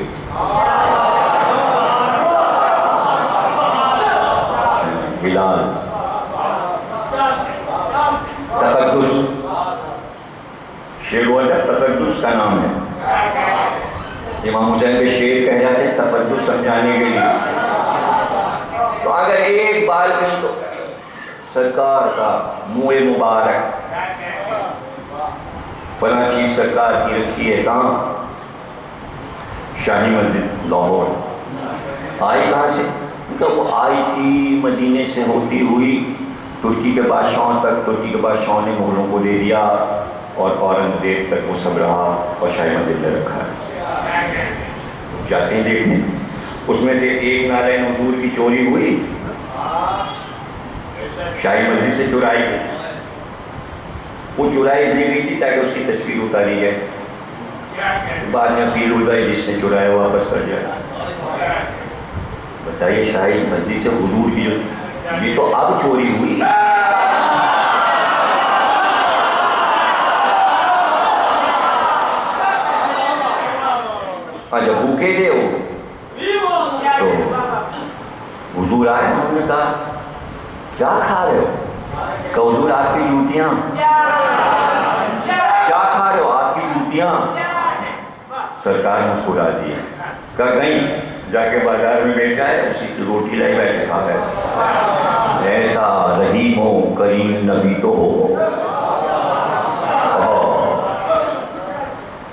ہلال، تقدس، شیر و ادب تقدس کا نام ہے۔ امام حسین کے شیر کہہ جاتے ہیں تقدس سمجھانے کے لیے۔ تو اگر ایک بال کہیں تو سرکار کا منہ مبارک فلاں چیز سرکار کی رکھی ہے، کہاں؟ شاہی مسجد لاہور۔ آئی کہاں سے؟ وہ آئی تھی مدینے سے ہوتی ہوئی ترکی کے بادشاہوں تک، ترکی کے بادشاہوں نے مغلوں کو دے دیا اور اورنگزیب تک وہ سب رہا اور شاہی مسجد میں رکھا ہے۔ جاتے ہیں دیکھتے ہیں، اس میں سے ایک نالین حضور کی چوری ہوئی، شاہی مسجد سے چرائی گئی۔ وہ چرائی اس لیے گئی تھی تاکہ اس کی تصویر اتاری جائے، بعد میں اپیل ہو گئی جس نے چرایا واپس کر جائے۔ بتائیے شاہی مسجد سے حضور کی جو یہ تو اب چوری ہوئی۔ اور جب بھوکے تھے وہ تو حضور آئے، انہوں نے کہا کیا کھا رہے ہو؟ کہ حضور آپ کی جوتیاں۔ کیا کھا رہے ہو؟ آپ کی جوتیاں۔ سرکار مسکرا دی، کہا کہیں جا کے بازار میں بیٹھا ہے اسی کی روٹی لائی بیٹھے کھا گئے۔ ایسا رحیم و کریم نبی تو ہو۔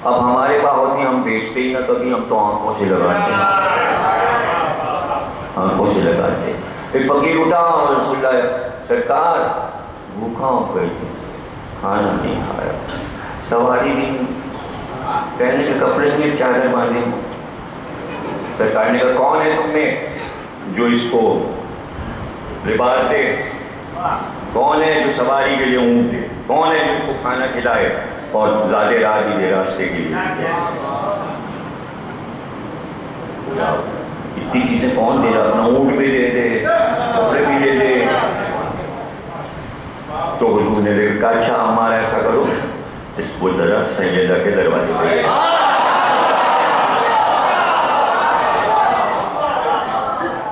اب ہمارے پاس ہوتی ہم بیچتے ہی نہ کبھی، ہم تو آنکھوں سے لگاتے ہیں، آنکھوں سے لگاتے ہیں۔ پھر فقیر اٹھا اور رسول اللہ سرکار بھوکا ہو گئی، کھانا نہیں کھایا، سواری بھی پہننے کے کپڑے میں چادر باندھے۔ سرکار نے کہا کون ہے تم میں جو اس کو لباس دے؟ کون ہے جو سواری کے لیے اونٹ دے؟ کون ہے جو اس کو کھانا کھلائے اور زیادہ راہ بھی دے راستے کے لیے؟ اتنی چیزیں کون دے رہا؟ اپنا اونٹ بھی دے دے، کپڑے بھی دے دے۔ تو حضور نے کہا اچھا ہمارا ایسا کرو، اس کو ذرا سیدہ کے دروازے پہ۔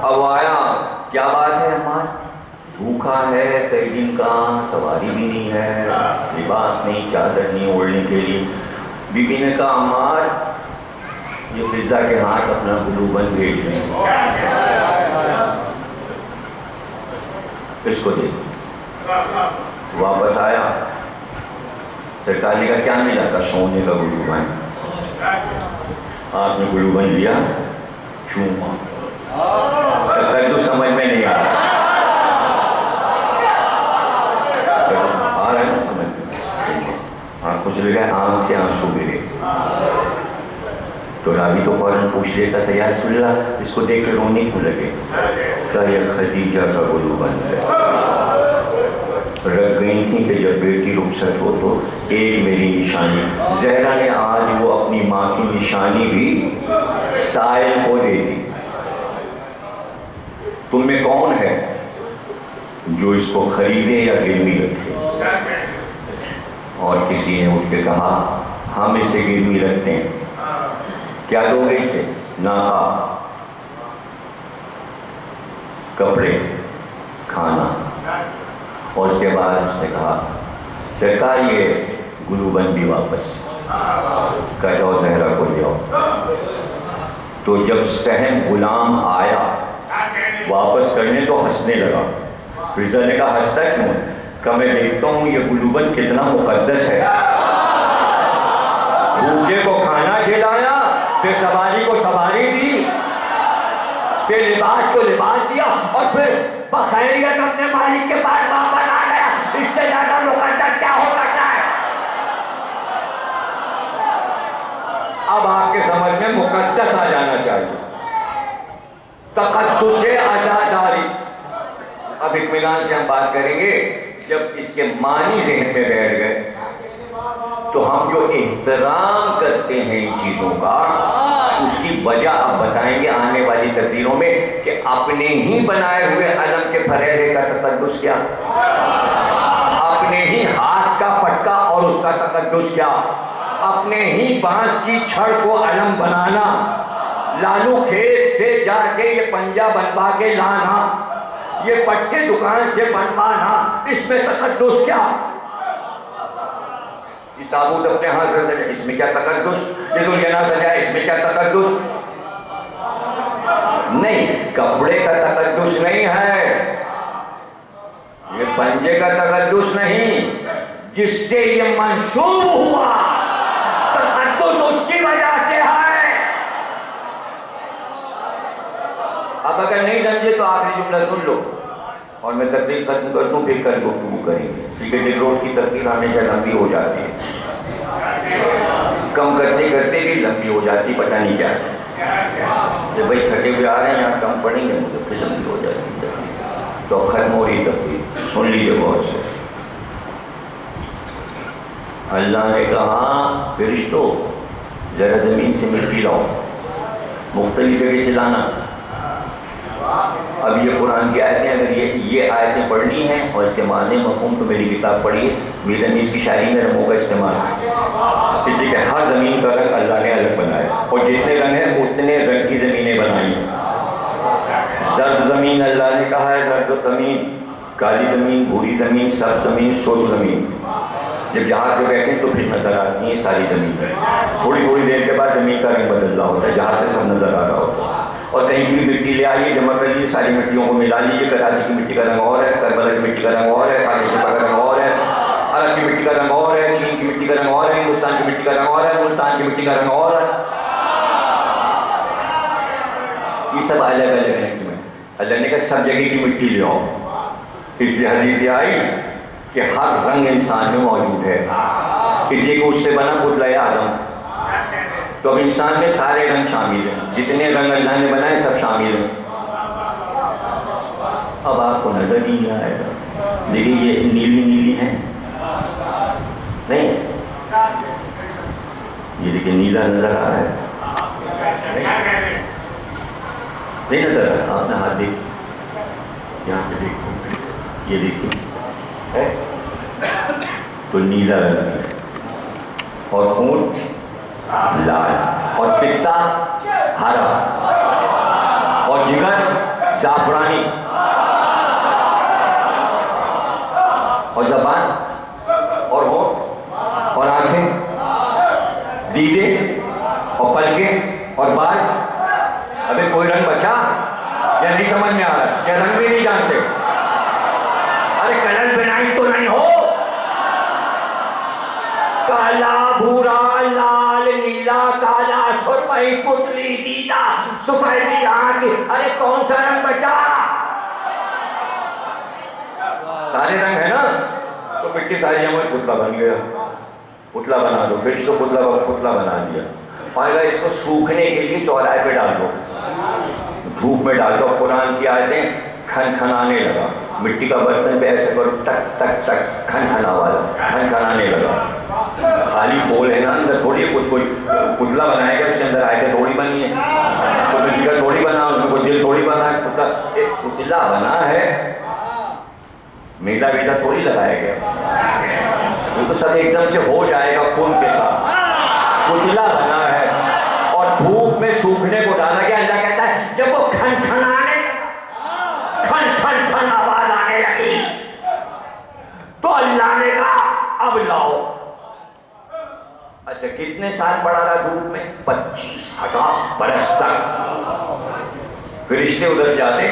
اب آیا، کیا بات ہے عمار؟ بھوکا ہے کئی دن کا، سواری بھی نہیں ہے، لباس نہیں، چادر نہیں اوڑھنے کے لیے۔ بی بی نے کہا عمار یہ فضا کے ہاتھ اپنا گلو بند بھیج رہے ہیں، اس کو دے۔ واپس آیا، سرکار نے کہا کیا ملا؟ کا سونے کا گلو بند۔ آپ نے گلو بند لیا چوما تو سمجھ میں نہیں آ رہا ہے نا سمجھ میں آنکھوں سے لگا آنکھ سے آنسو گرے تو راوی تو فوراً پوچھ لیتا تھا یا رسول اللہ اس کو دیکھ کے رونے کیوں لگے کہا یہ خدیجہ کا گلو بند ہے رکھ گئی تھی کہ جب بیٹی رخصت ہو تو ایک میری نشانی زہرا نے آج وہ اپنی ماں کی نشانی بھی سائل کو دے دی تم میں کون ہے جو اس کو خریدے یا گرمی رکھے اور کسی نے اٹھ کے کہا ہم اسے گرمی رکھتے ہیں کیا دو گے اسے ناکا کپڑے کھانا اور اس کے بعد اس نے کہا سرکار یہ گلو بند بھی واپس کہ جاؤ زہرا کو لے آؤ تو جب سہم غلام آیا واپس کرنے تو ہنسنے لگا فضل نے کہا ہنستا کیوں کہ میں دیکھتا ہوں یہ گلو بند کتنا مقدس ہے بھوکے کو کھانا کھلایا پھر سواری کو سواری دی پھر لباس کو لباس دیا اور پھر بخیریت اپنے مالک کے پاس واپس آ گیا اس سے زیادہ مقدس کیا ہو سکتا ہے اب آپ کے سمجھ میں مقدس آ جانا چاہیے تقدس عزاداری اب اطمینان سے ہم بات کریں گے جب اس کے معنی ذہن میں بیٹھ گئے تو ہم جو احترام کرتے ہیں ان چیزوں کا اس کی وجہ اب بتائیں گے آنے والی تقریروں میں کہ اپنے ہی بنائے ہوئے علم کے پھریرے کا تقدس کیا اپنے ہی ہاتھ کا پٹکا اور اس کا تقدس کیا اپنے ہی بانس کی چھڑ کو علم بنانا لالو کھیت سے جا کے یہ پنجہ بنوا کے لانا یہ پٹکے دکان سے بنوانا اس میں تقدس کیا یہ تابوت اپنے ہاتھ رکھ دے اس میں کیا تقدس یہ دنیا سجائے اس میں کیا تقدس نہیں کپڑے کا تقدس نہیں ہے یہ پنجے کا تقدس نہیں جس سے یہ منسوب ہوا تقدس اس کی وجہ سے ہے اب اگر نہیں سمجھے تو آخری جملہ سن لو اور میں تقریر ختم کر دوں پھر کل گفتگو کریں گے کیونکہ ڈگ روڈ کی تقریر ہمیشہ لمبی ہو جاتی ہے کم کرتے کرتے بھی لمبی ہو جاتی پتہ نہیں کیا جب بھائی تھکے ہوئے آ رہے ہیں یہاں کم پڑیں گے تو پھر لمبی ہو جاتی ہے تقریر تو ختم ہو رہی تقریر سن لیجیے بہت سے اللہ نے کہا فرشتوں ذرا زمین سے مٹی لاؤ مختلف جگہ سے لانا اب یہ قرآن کی آیتیں اگر یہ آیتیں پڑھنی ہیں اور اس کے معنی مفہوم تو میری کتاب پڑھیے میرنیز کی شاعری میں رنگوں کا استعمال اس لیے کہ ہر زمین کا رنگ اللہ نے الگ بنایا اور جتنے رنگ ہیں اتنے رنگ کی زمینیں بنائی زرد زمین اللہ نے کہا ہے زرد زمین کالی زمین بھوری زمین سبز زمین سرخ زمین جب جہاز پہ بیٹھیں تو پھر نظر آتی ہیں ساری زمین تھوڑی تھوڑی دیر کے بعد زمین کا رنگ بدل رہا ہوتا ہے جہاز سے سب نظر آ رہا ہوتا ہے اور کہیں بھی مٹی لے آئیے جمع کر لیجیے ساری مٹیوں کو ملا لیجیے کراچی کی مٹی کا رنگ اور ہے کربلا کی مٹی کا رنگ اور ہے خاک شفا کا رنگ اور ہے عرب کی مٹی کا رنگ اور ہے چین کی مٹی کا رنگ اور ہے ہندوستان کی مٹی کا رنگ اور ہے ملتان کی مٹی کا رنگ اور ہے یہ سب الگ الگ رنگ کی مٹی اللہ نے کہا سب جگہ کی مٹی لے آؤ اس لیے حدیث یہ آئی کہ ہر رنگ انسان میں موجود ہے اس لیے کہ اس سے بنا پتلہ آدم تو اب انسان میں سارے رنگ شامل ہیں جتنے رنگ اللہ نے بنائے سب شامل ہیں اب آپ کو نظر ہی نہیں آئے گا لیکن یہ نیلی نیلی ہیں نہیں یہ دیکھیں نیلا نظر آ رہا ہے نہیں نظر آ رہا آپ نے ہاتھ دیکھ یہاں پہ دیکھو یہ دیکھیں تو نیلا رنگ ہے اور خون لال اور پتا ہرا اور جگر زعفرانی اور زبان اور ہونٹ اور آنکھیں دیدے اور پلکیں اور بال ابھی کوئی رنگ بچا یا نہیں سمجھ میں آ رہا یا رنگ بھی نہیں جانتے ارے کلر بنائی تو نہیں ہو کالا بھورا لال لال نیلا کالا سرمئی پتلی دیدہ سفیدی آنکھ، ارے کون سا رنگ بچا؟ سارے رنگ ہے نا؟ تو مٹی ساری ہمیں پتلا بن گیا، پتلا بنا دو، پھر اس کو پتلا بنا دیا، اور اگر اس کو سوکھنے کے لیے چوراہے پہ ڈال دو، دھوپ میں ڈال دو، قرآن کی آیتیں کھن کھنانے لگا، مٹی کا برتن پہ ایسے کرو ٹک ٹک ٹک کھن کھنانے لگا، خالی پھول ہے نا، اندر تھوڑی کچھ کوئی پتلا بنائے گا، اس کے اندر آیتیں تھوڑی بنی ہے، کوئی فکر تھوڑی بنا، اس میں کوئی دل تھوڑی بنا ہے، ایک پتلا بنا ہے، میلا بیٹا تھوڑی لگایا گیا، وہ تو سب ایک دم سے ہو جائے گا کن کے ساتھ، پتلا بنا ہے اور دھوپ میں سوکھنے کو ڈالا گیا۔ اللہ کہتا ہے جب وہ کھن کھنانے کھن کھن کھن آواز آنے لگی تو اللہ نے کہا اب لاؤ۔ اچھا کتنے سال پڑا رہا دھوپ میں؟ 25,000 برس تک۔ فرشتے ادھر جاتے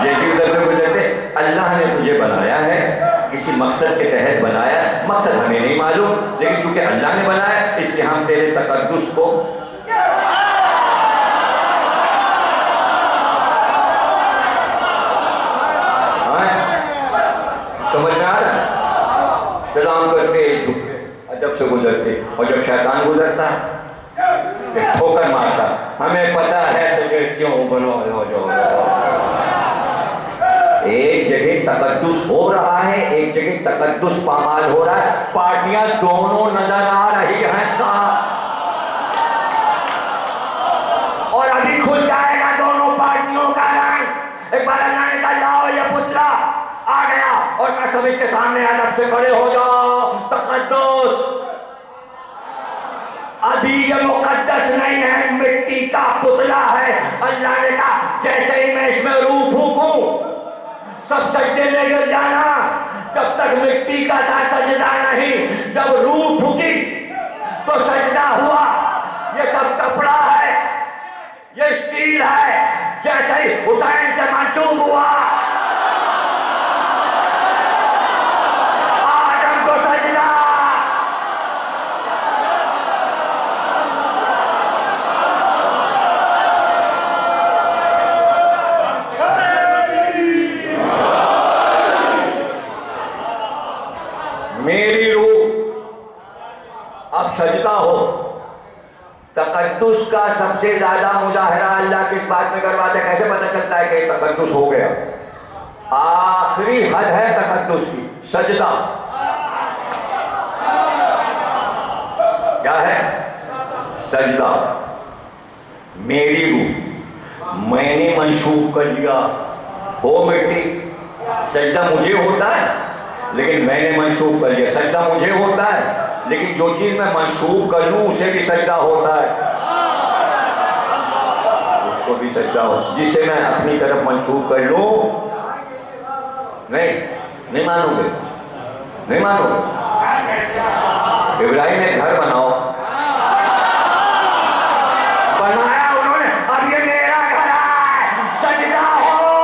جیسے ادھر سے گزرتے، اللہ نے تجھے بنایا ہے، کسی مقصد کے تحت بنایا، مقصد ہمیں نہیں معلوم، لیکن چونکہ اللہ نے بنایا اس لیے ہم تیرے تقدس کو سمجھ میں آ رہا ہے؟ سلام کرتے جھکتے ادب سے گزرتے، اور جب شیطان گزرتا ہے ٹھوکر مارتا، ہمیں پتا ہے تجھے کیوں بنو ہو جو ایک جگہ تقدس ہو رہا ہے، ایک جگہ تقدس پامال ہو رہا ہے، پارٹیاں دونوں نظر آ رہی ہیں صاحب، اور ابھی کھل جائے گا دونوں پارٹیوں کا رنگ۔ ایک بار اللہ نے کہا لاؤ یہ پتلا، آ گیا اور میں سب اس کے سامنے ادب سے کھڑے ہو جاؤ، تقدس۔ ابھی یہ مقدس نہیں ہے، مٹی کا پتلا ہے۔ اللہ نے کہا جیسے ہی میں اس میں روح پھونکوں سب سجدے میں گر جانا، جب تک مٹی کا تھا سجدہ نہیں، جب روح پھونکی تو سجدہ ہوا۔ یہ سب کپڑا ہے، یہ اسٹیل ہے، جیسے ہی حسین سے منسوب ہوا آدم کو سجدہ، میری روح اب سجدہ ہو۔ تقدس کا سب سے زیادہ مظاہرہ اللہ کس بات میں کرواتے ہیں؟ کیسے پتہ چلتا ہے کہ تقدس ہو گیا؟ آخری حد ہے تقدس کی سجدہ۔ کیا ہے؟ سجدہ۔ میری روح میں نے منسوخ کر لیا، ہو مٹی، سجدہ مجھے ہوتا ہے لیکن میں نے منسوخ کر لیا، سجدہ مجھے ہوتا ہے لیکن جو چیز میں منسوخ کر لوں اسے بھی سجدہ ہوتا ہے، اس کو بھی سجدہ ہوتا ہے، جسے میں اپنی طرف منسوخ کر لوں نہیں مانو گے، نہیں مانو گے۔ ابراہیم نے گھر بناؤ، بنایا انہوں نے، اب یہ میرا گھر ہے، سجدہ ہو۔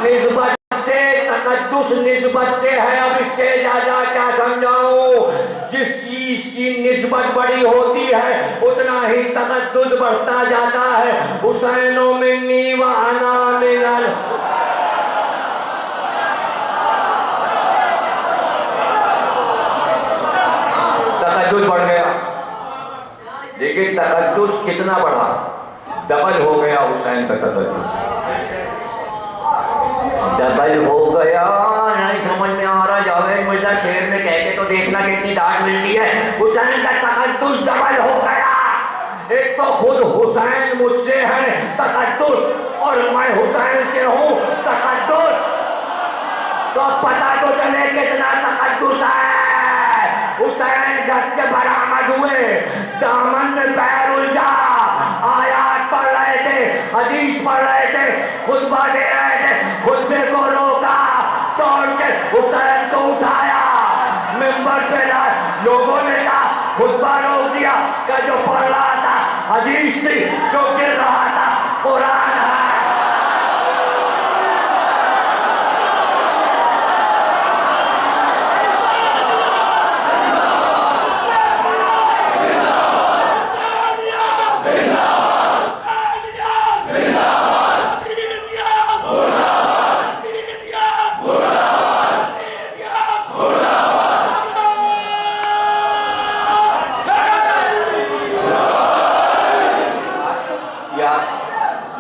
نسبت سے تقدس نسبت سے ہے، اب اس سے زیادہ کیا سمجھاؤں؟ جس چیز کی نسبت بڑی ہوتی ہے اتنا ہی تقدس بڑھتا جاتا ہے۔ حسین منی وانا من تقدس بڑھ گیا، لیکن تقدس کتنا بڑھا؟ ڈبل ہو گیا حسین کا تقدس، ڈبل ہو گیا۔ نہیں سمجھ میں آ رہا؟ جاوید مرزا شعر میں کہہ کے تو دیکھنا کتنی ڈانٹ ملتی ہے۔ حسین کا تقدس ڈبل ہو گیا۔ ایک تو خود حسین مجھ سے ہے تقدس، اور میں حسین سے ہوں تقدس، تو پتہ تو چلے کتنا تقدس ہے۔ حسین گھر سے برآمد ہوئے، دامن میں پیر الجھا، آیات پڑھ رہے تھے، حدیث پڑھ رہے تھے، خطبہ دے رہے تھے، خطبے کو روکا، توڑ کے حسین کو اٹھایا، منبر پہ لائے، لوگوں نے کہا خطبہ روک دیا، کہ جو پڑھ رہا تھا حدیث تھی، جو گر رہا تھا قرآن ہے۔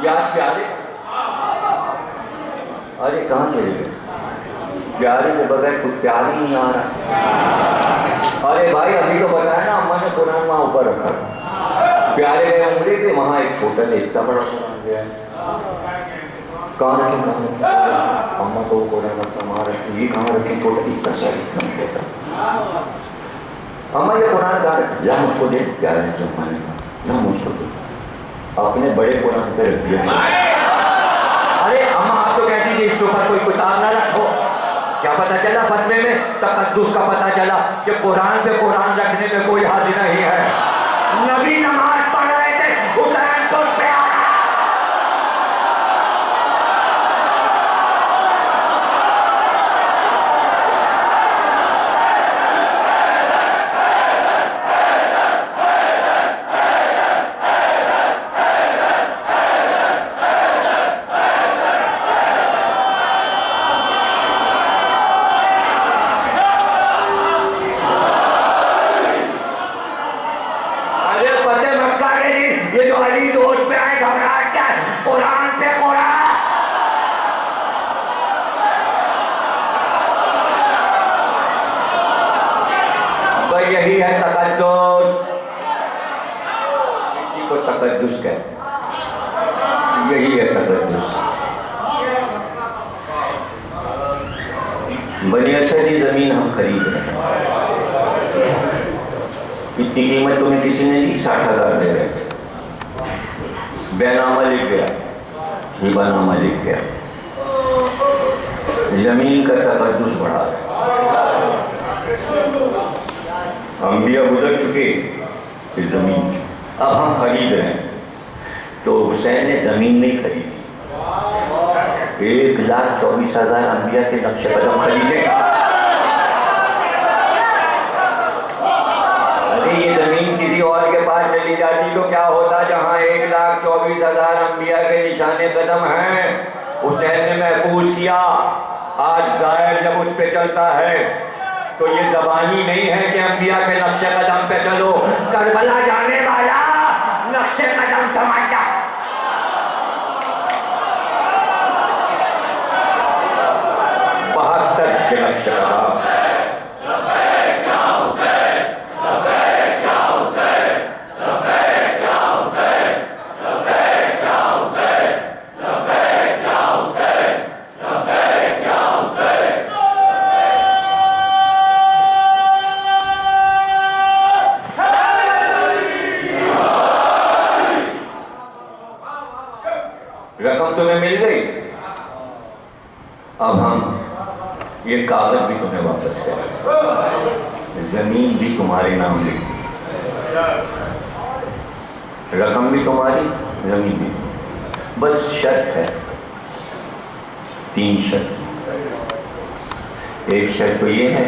یاد پیارے؟ ارے کہاں چلے گئے؟ پیارے کے بغیر کچھ پیار ہی نہیں آ رہا. ارے بھائی ابھی تو بتایا نا اماں نے قرآن وہاں اوپر رکھا. پیارے گئے عمرے کے وہاں ایک چھوٹا سا اتنا بڑا قرآن گیا ہے. کہاں رکھے؟ اماں کو قرآن رکھا وہاں رکھے. یہ کہاں رکھے؟ چھوٹا اتنا سا اتنا چھوٹا. اماں یہ قرآن کہاں رکھے؟ جا مجھ کو دے. پیارے نے جو اماں نے کہا جا مجھ کو دے. اپنے بڑے قرآن پہ رکھ دیا. ارے اماں آپ تو کہتی تھی اس کے اوپر کوئی کتاب نہ رکھو. کیا پتہ چلا فتوے میں؟ تقدس کا پتہ چلا کہ قرآن پہ قرآن رکھنے میں کوئی حد نہیں ہے. نبی نماز پڑھ رہے تھے حسین کو پیارا. یہ جو علی دوست پہ آئے گھبراہٹ کیا ہے؟ قرآن پہ قرآن. بھائی یہی ہے تقدس. کسی کو تقدس کہتے ہیں. یہی ہے تقدس. بنی اسد کی زمین ہم خرید رہے ہیں. اتنی قیمت تمہیں کسی نے دی؟ 60,000 دے رہے. بے نامہ لکھ گیا, ہبہ نامہ لکھ گیا. زمین کا تقدس بڑھا ہے. انبیاء گزر چکے اس زمین سے, اب ہم خرید رہے ہیں. تو حسین نے زمین نہیں خریدی. 1,24,000 انبیاء کے نقش قدم خریدے. یہ زمین کسی اور کے پاس چلی جاتی تو کیا ہوتا؟ جہاں 1,24,000 انبیاء کے نشان قدم ہیں حسین نے محفوظ کیا. آج ظاہر جب اس پہ چلتا ہے تو یہ زبانی نہیں ہے کہ انبیاء کے نقش قدم پہ چلو. کربلا جانے والا نقش قدم سمجھ جا. بہتر کے نقش قدم. رقم تمہیں مل گئی. اب ہم یہ کاغذ بھی تمہیں واپس کریں. زمین بھی تمہارے نام لکھی, رقم بھی تمہاری, زمین بھی. بس شرط ہے, 3 شرط. ایک شرط تو یہ ہے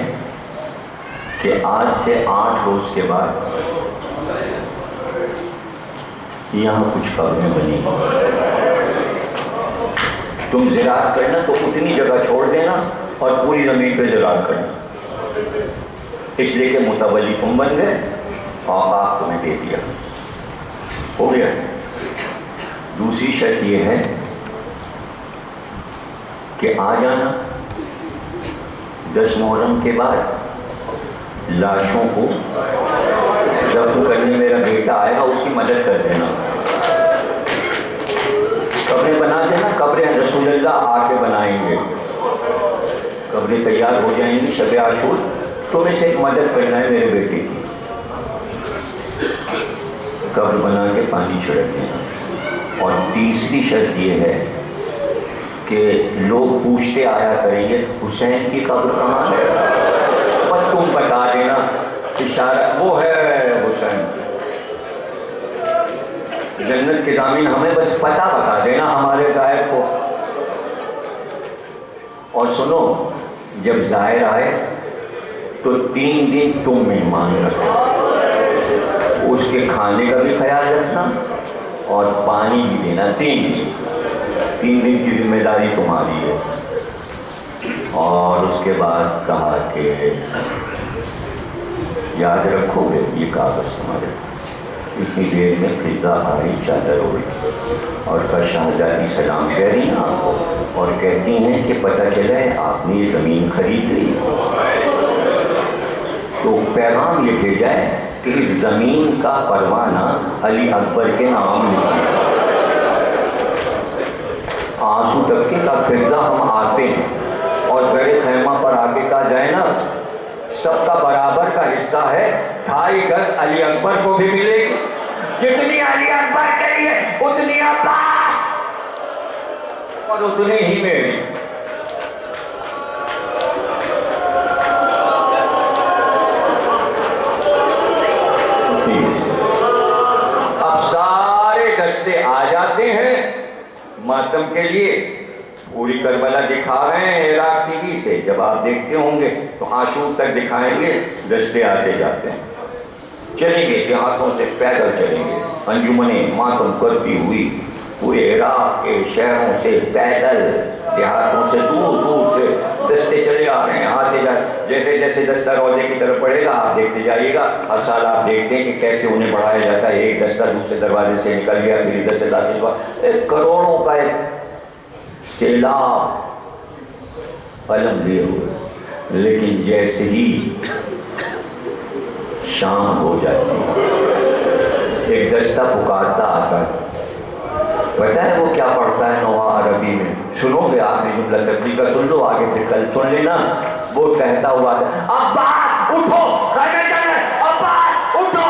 کہ آج سے 8 روز کے بعد یہاں کچھ قبریں بنی. تم زراعت کرنا تو اتنی جگہ چھوڑ دینا اور پوری زمین پہ زراعت کرنا, اس لیے کہ متولی تم بن گئے, اوقاف تمہیں دے دیا, ہو گیا. دوسری شرط یہ ہے کہ آ جانا 10 محرم کے بعد لاشوں کو دفن کرنے. میرا بیٹا آئے گا, اس کی مدد کر دینا. قبریں بنا دینا. قبریں رسول اللہ آ کے بنائیں گے. قبریں تیار ہو جائیں گی شب عاشور. تمہیں سے ایک مدد کرنا ہے میرے بیٹے کی. قبر بنا کے پانی چھڑک دینا. اور تیسری شرط یہ ہے کہ لوگ پوچھتے آیا کریں گے حسین کی قبر کہاں ہے, بس تم بتا دینا اشارہ وہ ہے حسین. جنت کے ضامن ہمیں بس پتہ بتا دینا ہمارے زائر کو. اور سنو, جب زائر آئے تو 3 دن تم مہمان رکھو. اس کے کھانے کا بھی خیال رکھنا اور پانی بھی دینا. 3 دن کی ذمہ داری تمہاری ہے. اور اس کے بعد کہا کہ یاد رکھو گے یہ کاغذ تمہارے. اتنی دیر میں فضا آئی, چادر اڑی. اور کل شہزادی سلام کہہ رہی ہیں آپ کو اور کہتی ہیں کہ پتہ چلا ہے آپ نے یہ زمین خرید لی، تو پیغام یہ بھیجا ہے کہ اس زمین کا پروانہ علی اکبر کے نام لکھا۔ آنسو ٹپکے کا پھردہ ہم آتے ہیں اور گڑے خیمہ پر آگے کہا جائے نا سب کا برابر کا حصہ ہے، 2.5 گز علی اکبر کو بھی ملے گی، جتنی علی اکبر کے لیے اتنی عباس اور اتنی ہی میری۔ اب سارے دستے آ جاتے ہیں ماتم کے لیے، پوری کربلا دکھا رہے ہیں عراق ٹی وی سے، جب آپ دیکھتے ہوں گے تو عاشور تک دکھائیں گے، دستے آتے جاتے ہیں، چلیں گے دیہاتوں سے پیدل چلیں گے، انجمنیں ماتم کرتی ہوئی پورے عراق کے شہروں سے پیدل دیہاتوں سے دور دور سے دستے چلے آ رہے ہیں، آتے جا جیسے جیسے دستہ روزے کی طرف پڑے گا آپ دیکھتے جائیے گا، ہر سال آپ دیکھتے ہیں کہ کیسے انہیں بڑھایا جاتا ہے، ایک دستہ دوسرے دروازے سے نکل گیا پھر ادھر سے داخل ہوا، ایک کروڑوں کا ایک سیلاب علم لیے ہوئے، لیکن جیسے ہی شام ہو جاتی ایک دستہ پکارتا آتا ہے، پتہ ہے وہ کیا پڑھتا ہے نوحہ عربی میں؟ سنو گے آخری جملہ تبلیغ کا سن لو، آگے پھر کل سن لینا۔ وہ کہتا ہوا تھا عباس اٹھو، خیمے چلے، عباس اٹھو،